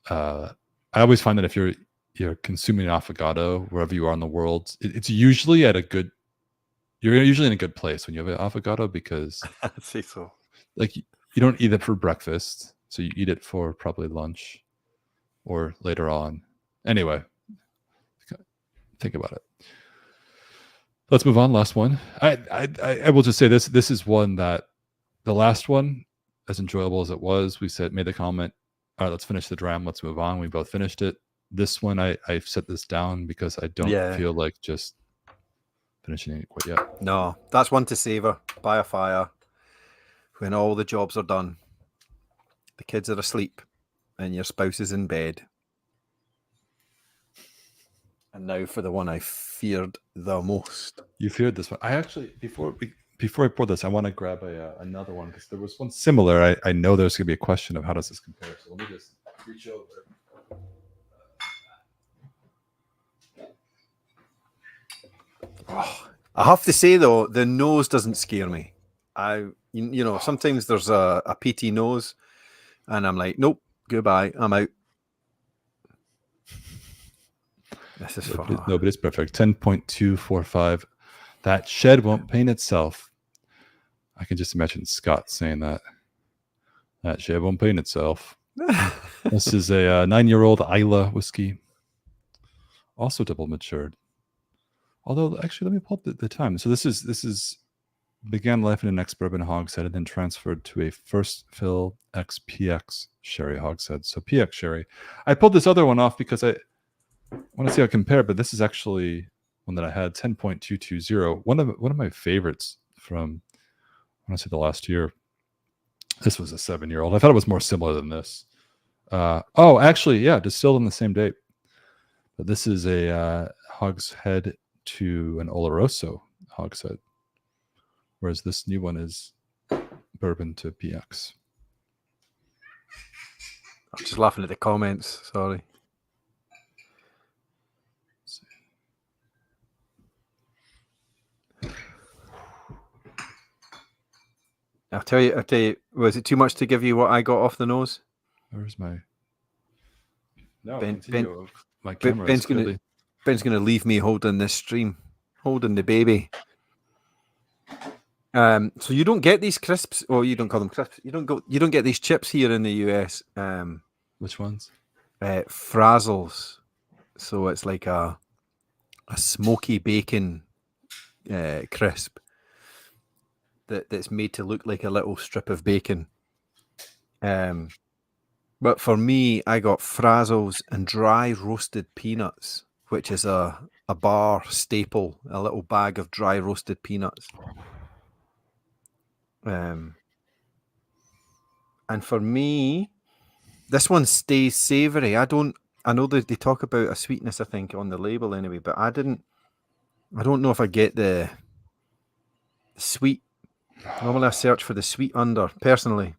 I always find that if you're consuming affogato wherever you are in the world, it's usually you're usually in a good place when you have an affogato, because I'd say so. Like you don't eat it for breakfast, so you eat it for probably lunch or later on. Anyway, think about it. Let's move on. Last one. I will just say this. This is one that the last one, as enjoyable as it was, we made the comment, all right, let's finish the dram. Let's move on. We both finished it. This one, I've set this down because I don't feel like just finishing it quite yet. No, that's one to savor by a fire when all the jobs are done, the kids are asleep, and your spouse is in bed. And now for the one I feared the most. You feared this one. I actually before I pour this, I want to grab another one because there was one similar. I know there's going to be a question of how does this compare. So let me just reach over. Oh, I have to say though, the nose doesn't scare me. Sometimes there's a peaty nose, and I'm like, nope, goodbye, I'm out. This is fun. No, but it's perfect. 10.245. That shed won't paint itself. I can just imagine Scott saying that. That shed won't paint itself. This is a 9-year-old Isla whiskey, also double matured. Although, actually, let me pull up the time. So this is began life in an ex-bourbon hogshead and then transferred to a first fill ex-PX sherry hogshead. So PX sherry. I pulled this other one off because I want to see how it compared, but this is actually one that I had, 10.220. One of my favorites from, I want to say, the last year. This was a 7-year-old. I thought it was more similar than this. Actually, yeah, distilled on the same date. But this is a hogshead to an Oloroso hogshead, whereas this new one is bourbon to PX. I'm just laughing at the comments. Sorry. I'll tell you, was it too much to give you what I got off the nose? Where's my... No, my camera Ben's going to leave me holding this stream, holding the baby. So you don't get these crisps, or you don't call them crisps. You don't get these chips here in the US. Which ones? Frazzles. So it's like a smoky bacon crisp. that's made to look like a little strip of bacon. But for me, I got frazzles and dry roasted peanuts, which is a bar staple, a little bag of dry roasted peanuts. And for me, this one stays savoury. I know that they talk about a sweetness, I think, on the label anyway, but I don't know if I get the sweet. Normally I search for the sweet under, personally.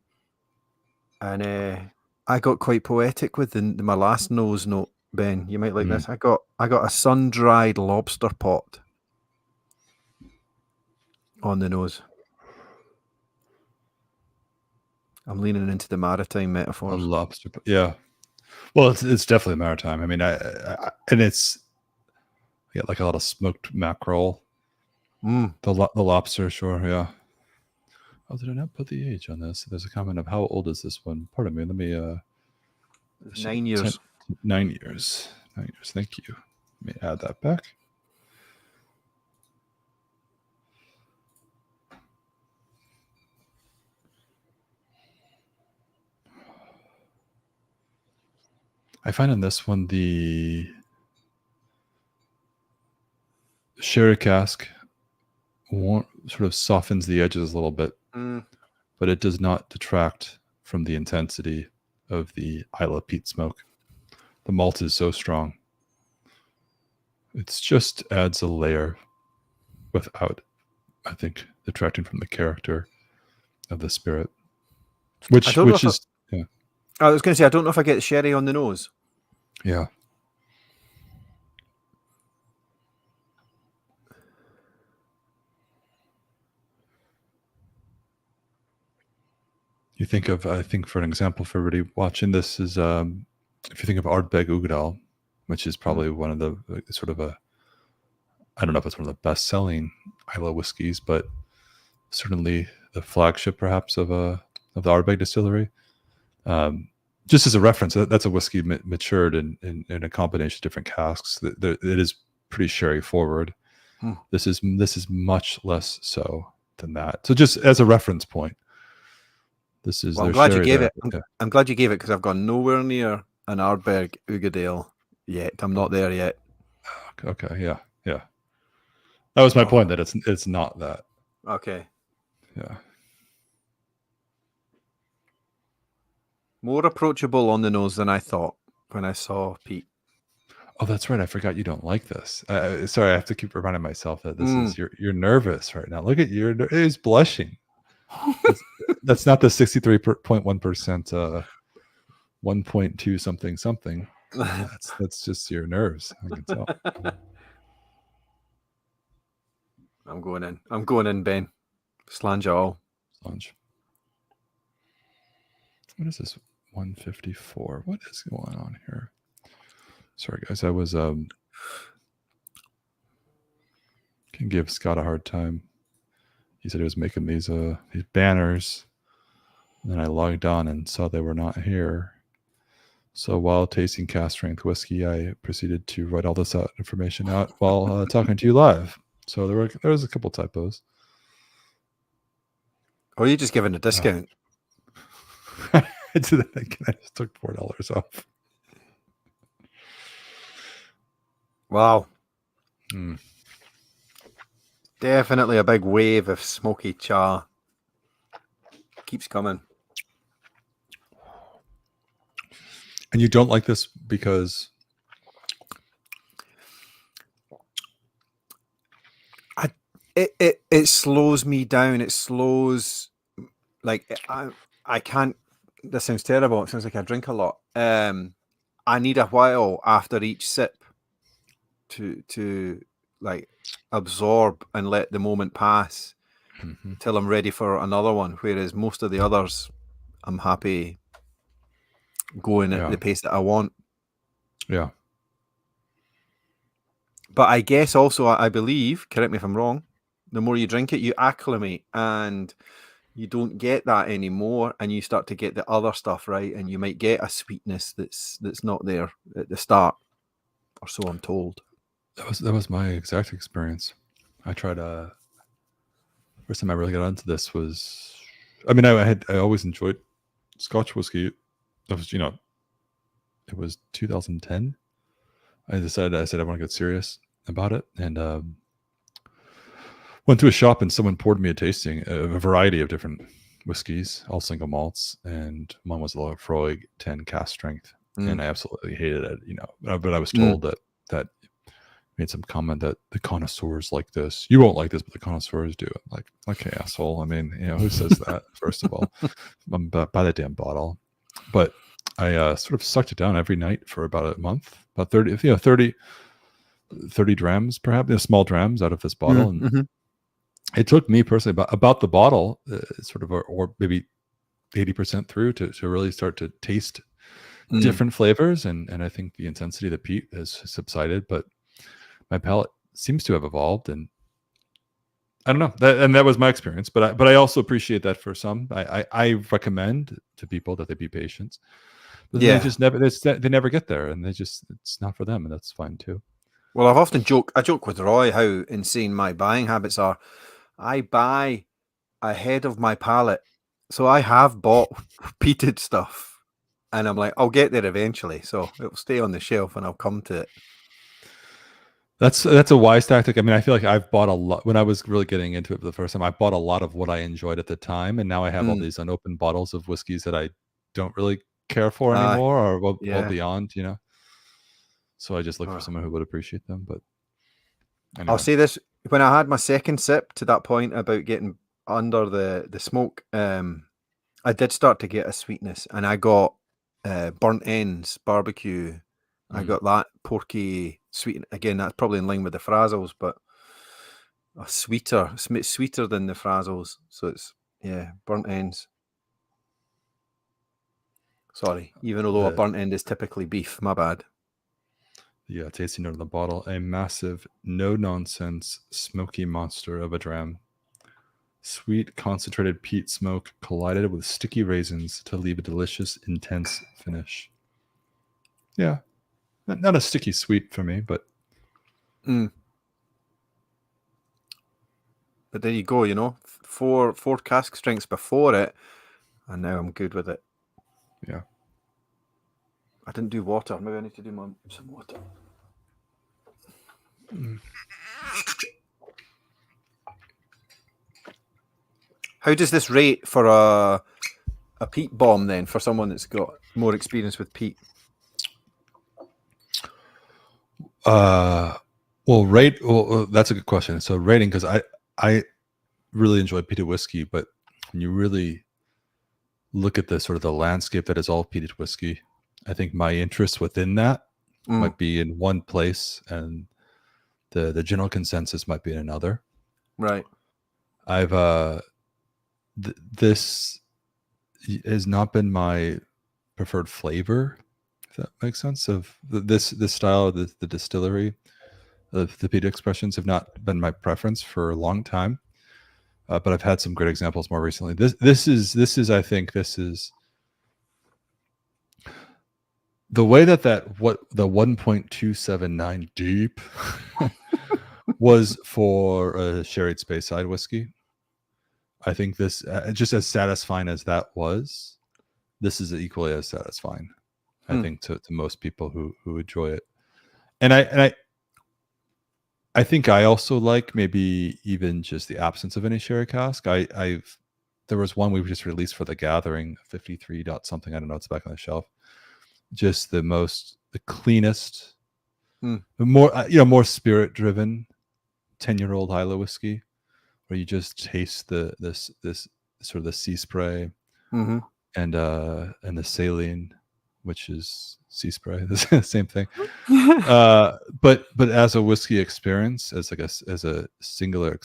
And I got quite poetic with my last nose note, Ben. You might like this. I got a sun-dried lobster pot on the nose. I'm leaning into the maritime metaphors. A lobster, yeah. Well, it's definitely maritime. I mean, and it's like a lot of smoked mackerel. The lobster, sure, yeah. Oh, did I not put the age on this? There's a comment of how old is this one? Pardon me. Let me. 9 years. 9 years. 9 years. Thank you. Let me add that back. I find in this one the sherry cask sort of softens the edges a little bit, but it does not detract from the intensity of the Isla peat smoke. The malt is so strong. It's just adds a layer without, I think, detracting from the character of the spirit. Which is yeah. I was going to say, I don't know if I get sherry on the nose. Yeah. You think of, I think for an example for everybody watching this is, if you think of Ardbeg Ugadal, which is probably one of the sort of I don't know if it's one of the best-selling Isla whiskeys, but certainly the flagship perhaps of the Ardbeg distillery. Just as a reference, that's a whiskey matured in a combination of different casks. It is pretty sherry forward. This is much less so than that. So just as a reference point, this is. Well, I'm glad you gave it. I'm glad you gave it because I've gone nowhere near an Ardbeg Ugadale yet. I'm not there yet. Okay. Yeah. That was my point. That it's not that. Okay. Yeah. More approachable on the nose than I thought when I saw Pete. Oh, that's right. I forgot you don't like this. Sorry, I have to keep reminding myself that this is you're nervous right now. Look at you. He's blushing. That's not the 63.1%, 1.2 something. That's just your nerves. I can tell. I'm going in, Ben. Slange all. Slange. What is this? 154. What is going on here? Sorry, guys. I was can give Scott a hard time. He said he was making these banners, and then I logged on and saw they were not here. So while tasting cast strength whiskey, I proceeded to write all this information out while talking to you live. So there was a couple typos. Or are you just giving a discount? I didn't think I just took $4 off. Wow. Definitely a big wave of smoky char. Keeps coming. And you don't like this because it slows me down. It slows, like I can't. This sounds terrible. It sounds like I drink a lot. I need a while after each sip to like absorb and let the moment pass till I'm ready for another one. Whereas most of the others, I'm happy going at the pace that I want. Yeah. But I guess also, I believe, correct me if I'm wrong, the more you drink it, you acclimate and you don't get that anymore, and you start to get the other stuff, right? And you might get a sweetness that's not there at the start, or so I'm told. That was my exact experience. I tried first time I really got into this was, I mean, I always enjoyed Scotch whiskey. It was, it was 2010. I said I want to get serious about it, and went to a shop and someone poured me a tasting, a variety of different whiskeys, all single malts, and one was a Lafroig 10 cask strength, and I absolutely hated it. But I was told that made some comment that the connoisseurs like this. You won't like this, but the connoisseurs do it. Like, okay, asshole. I mean, who says that? First of all, buy the damn bottle. But I sort of sucked it down every night for about a month, about 30 drams, perhaps, small drams out of this bottle. And it took me personally about the bottle, sort of, or maybe 80% through to really start to taste different flavors. And I think the intensity of the peat has subsided, but my palate seems to have evolved, and I don't know. That was my experience, but I also appreciate that for some. I recommend to people that they be patient, but they just they never get there, and it's not for them, and that's fine too. Well, I joke with Roy how insane my buying habits are. I buy ahead of my palate, so I have bought peated stuff, and I'm like, I'll get there eventually, so it'll stay on the shelf, and I'll come to it. That's a wise tactic. I mean, I feel like I've bought a lot when I was really getting into it for the first time. I bought a lot of what I enjoyed at the time, and now I have all these unopened bottles of whiskeys that I don't really care for anymore, or well beyond, So I just look for someone who would appreciate them. But anyway. I'll say this: when I had my second sip, to that point about getting under the smoke, I did start to get a sweetness, and I got burnt ends barbecue. I got that porky sweet. Again, that's probably in line with the Frazzles, but sweeter than the Frazzles. So it's burnt ends. Sorry, even although a burnt end is typically beef, my bad. Yeah, tasting note of the bottle: a massive, no nonsense, smoky monster of a dram. Sweet, concentrated peat smoke collided with sticky raisins to leave a delicious, intense finish. Yeah. Not a sticky sweet for me, but but there you go. Four cask strengths before it, and now I'm good with it. Yeah, I didn't do water. Maybe I need to do some water. How does this rate for a peat bomb then, for someone that's got more experience with peat? Well, that's a good question. So rating, because I really enjoy peated whiskey, but when you really look at the sort of the landscape that is all peated whiskey, I think my interest within that might be in one place, and the general consensus might be in another. Right. I've this has not been my preferred flavor, if that makes sense, of this style of the distillery. The peat expressions have not been my preference for a long time, but I've had some great examples more recently. This is I think this is the way that what the 1.279 deep was for a sherried Speyside whiskey. I think this, just as satisfying as that was, this is equally as satisfying. I think to most people who enjoy it, and I think I also like maybe even just the absence of any sherry cask. There was one we just released for the Gathering, 53 dot something. I don't know. It's back on the shelf. Just the cleanest, more spirit driven 10-year-old Isla whiskey, where you just taste this sort of the sea spray and the saline, which is sea spray, the same thing. But as a whiskey experience, as a singular,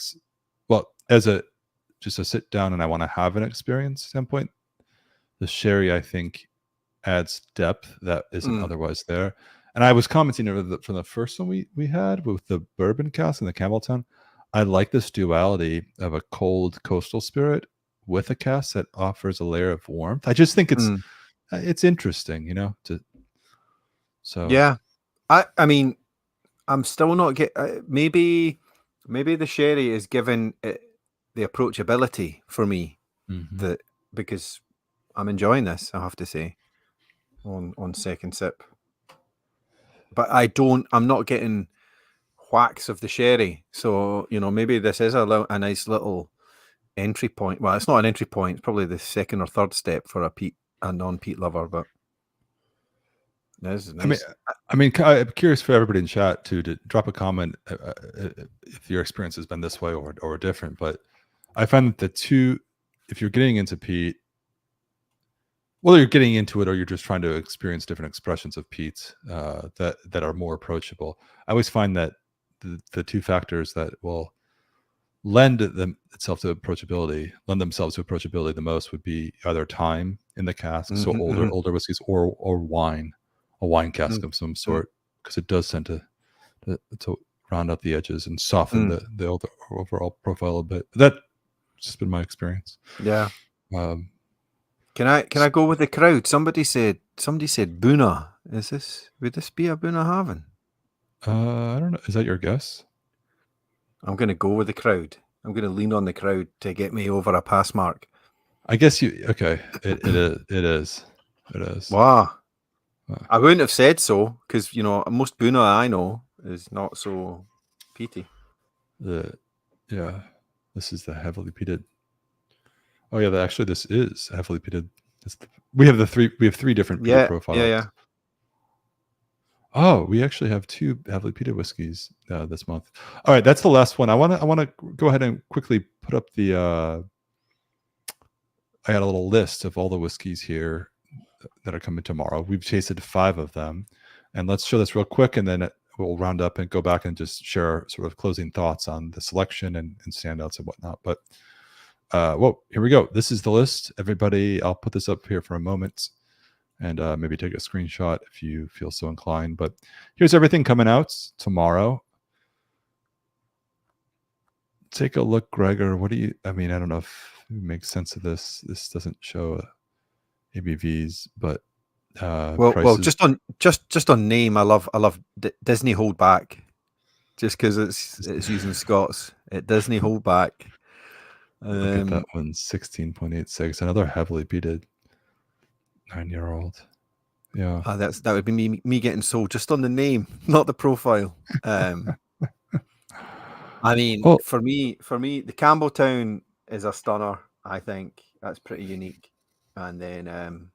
just a sit down and I want to have an experience standpoint, the sherry I think adds depth that isn't otherwise there. And I was commenting from the first one we had with the bourbon cask and the Campbelltown. I like this duality of a cold coastal spirit with a cask that offers a layer of warmth. I just think it's interesting, yeah. I mean, I'm still not maybe the sherry is given it approachability for me, Mm-hmm. because I'm enjoying this, I have to say, on second sip. But I'm not getting whacks of the sherry. So, maybe this is a nice little entry point. Well, it's not an entry point. It's probably the second or third step for a non-peat lover, but this is nice. I'm curious for everybody in chat to drop a comment if your experience has been this way or different. But I find that if you're getting into peat, whether you're getting into it or you're just trying to experience different expressions of peat that are more approachable, I always find that the two factors that will lend themselves to approachability the most would be either time in the cask, so older whiskeys, or wine, a wine cask of some sort, because it does tend to round out the edges and soften the overall profile a bit. That's just been my experience. Yeah. Can I go with the crowd? Somebody said Buna. Would this be a Buna Haven? I don't know. Is that your guess? I'm going to go with the crowd. I'm going to lean on the crowd to get me over a pass mark. I guess okay. It is. Wow. I wouldn't have said so because most Buna I know is not so peaty. Yeah, this is the heavily peated. Oh yeah, actually this is heavily peated. We have three different peat profiles. Yeah. Oh, we actually have 2 heavily peated whiskeys this month. All right, that's the last one. I want to go ahead and quickly put up the. I had a little list of all the whiskeys here that are coming tomorrow. We've tasted 5 of them, and let's show this real quick, and then we'll round up and go back and just share sort of closing thoughts on the selection and standouts and whatnot. But here we go. This is the list. Everybody, I'll put this up here for a moment and maybe take a screenshot if you feel so inclined. But here's everything coming out tomorrow. Take a look, Gregor. I don't know if it makes sense of this. This doesn't show ABVs, but well, just on name, I love Disney Hold Back, just because it's using Scots. Disney Hold Back. Look at that one, 16.86. Another heavily peated 9-year-old. Yeah, that would be me getting sold just on the name, not the profile. For me, the Campbelltown is a stunner. I think that's pretty unique. And then,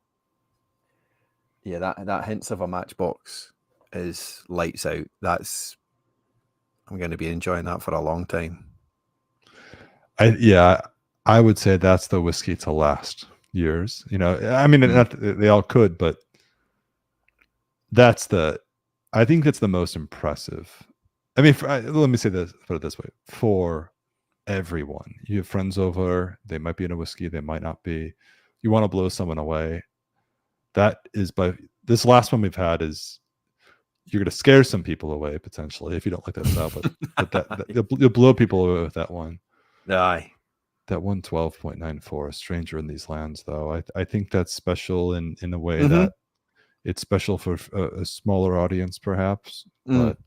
that hints of a matchbox is lights out. I'm going to be enjoying that for a long time. I would say that's the whiskey to last years. They all could, but I think that's the most impressive. Let me say this, put it this way: for everyone, you have friends over, they might be in a whiskey, they might not be. You want to blow someone away. That is this last one we've had is. You're going to scare some people away potentially if you don't like that style, but you'll blow people away with that one. Aye. That 112.94, a stranger in these lands, though. I think that's special in a way that it's special for a smaller audience, perhaps. But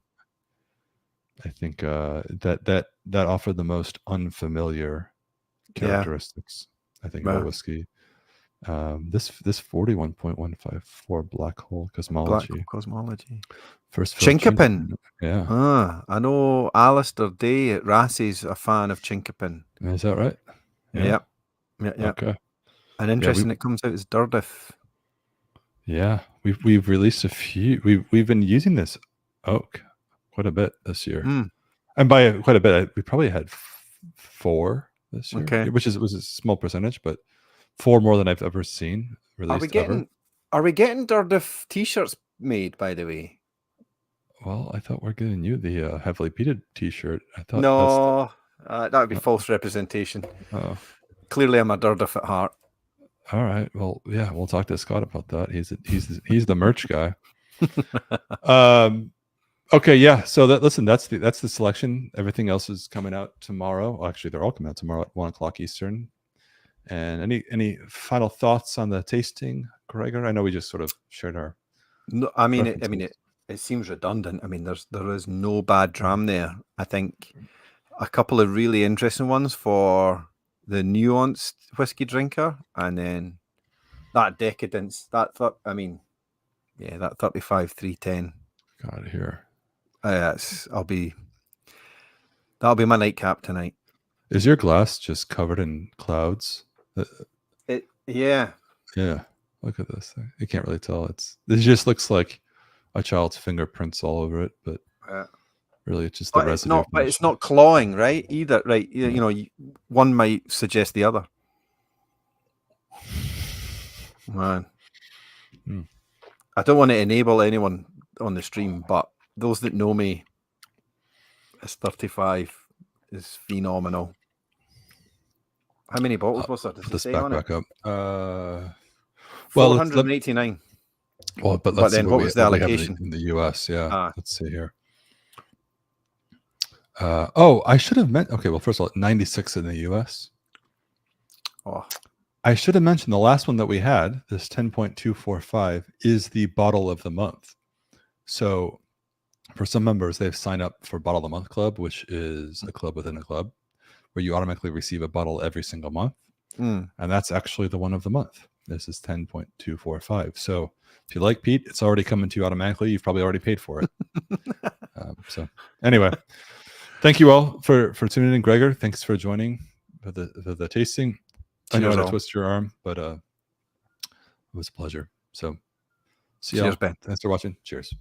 I think that offered the most unfamiliar characteristics. I think of a whiskey. This 41.154 Black Hole Cosmology. First Chinkopin. Yeah. I know Alistair Day at Rassie's a fan of Chinkopin. Is that right? Yeah. Okay. And interesting, it comes out as Durdiff. Yeah, we've released a few. We've been using this oak quite a bit this year, and by quite a bit, we probably had 4 this year, which was a small percentage, but 4 more than I've ever seen released. Are we getting Durdiff t-shirts made, by the way? Well, I thought we're getting you the heavily peated t-shirt. I thought no, that would be false representation. Oh, clearly I'm a Durdiff at heart. All right. Well, yeah, we'll talk to Scott about that. He's the merch guy. Okay, yeah. So that's the selection. Everything else is coming out tomorrow. Well, actually, they're all coming out tomorrow at 1:00 Eastern. And any final thoughts on the tasting, Gregor? I know we just sort of shared our. No, it seems redundant. There is no bad dram there. I think a couple of really interesting ones for the nuanced whiskey drinker, and then that decadence. That 35 310. Got it here. That'll be my nightcap tonight. Is your glass just covered in clouds? Yeah. Yeah. Look at this thing. You can't really tell. It just looks like a child's fingerprints all over it, but really it's just the residue. But it's not clawing, right? Either, right? You know, one might suggest the other. Man, I don't want to enable anyone on the stream, but those that know me, this 35 is phenomenal. How many bottles was there? Does it say on it? Back up. 489. Well, but let's see then what was the allocation in the US? Yeah, let's see here. I should have meant. Okay, well, first of all, 96 in the US. Oh, I should have mentioned the last one that we had, this 10.245, is the bottle of the month. So for some members, they've signed up for Bottle of the Month Club, which is a club within a club where you automatically receive a bottle every single month. And that's actually the one of the month. This is 10.245. So if you like Pete, it's already coming to you automatically. You've probably already paid for it. So anyway, thank you all for tuning in. Gregor, thanks for joining for the tasting. I know I twist your arm, but it was a pleasure. So see you. Cheers, Ben. Thanks for watching. Cheers.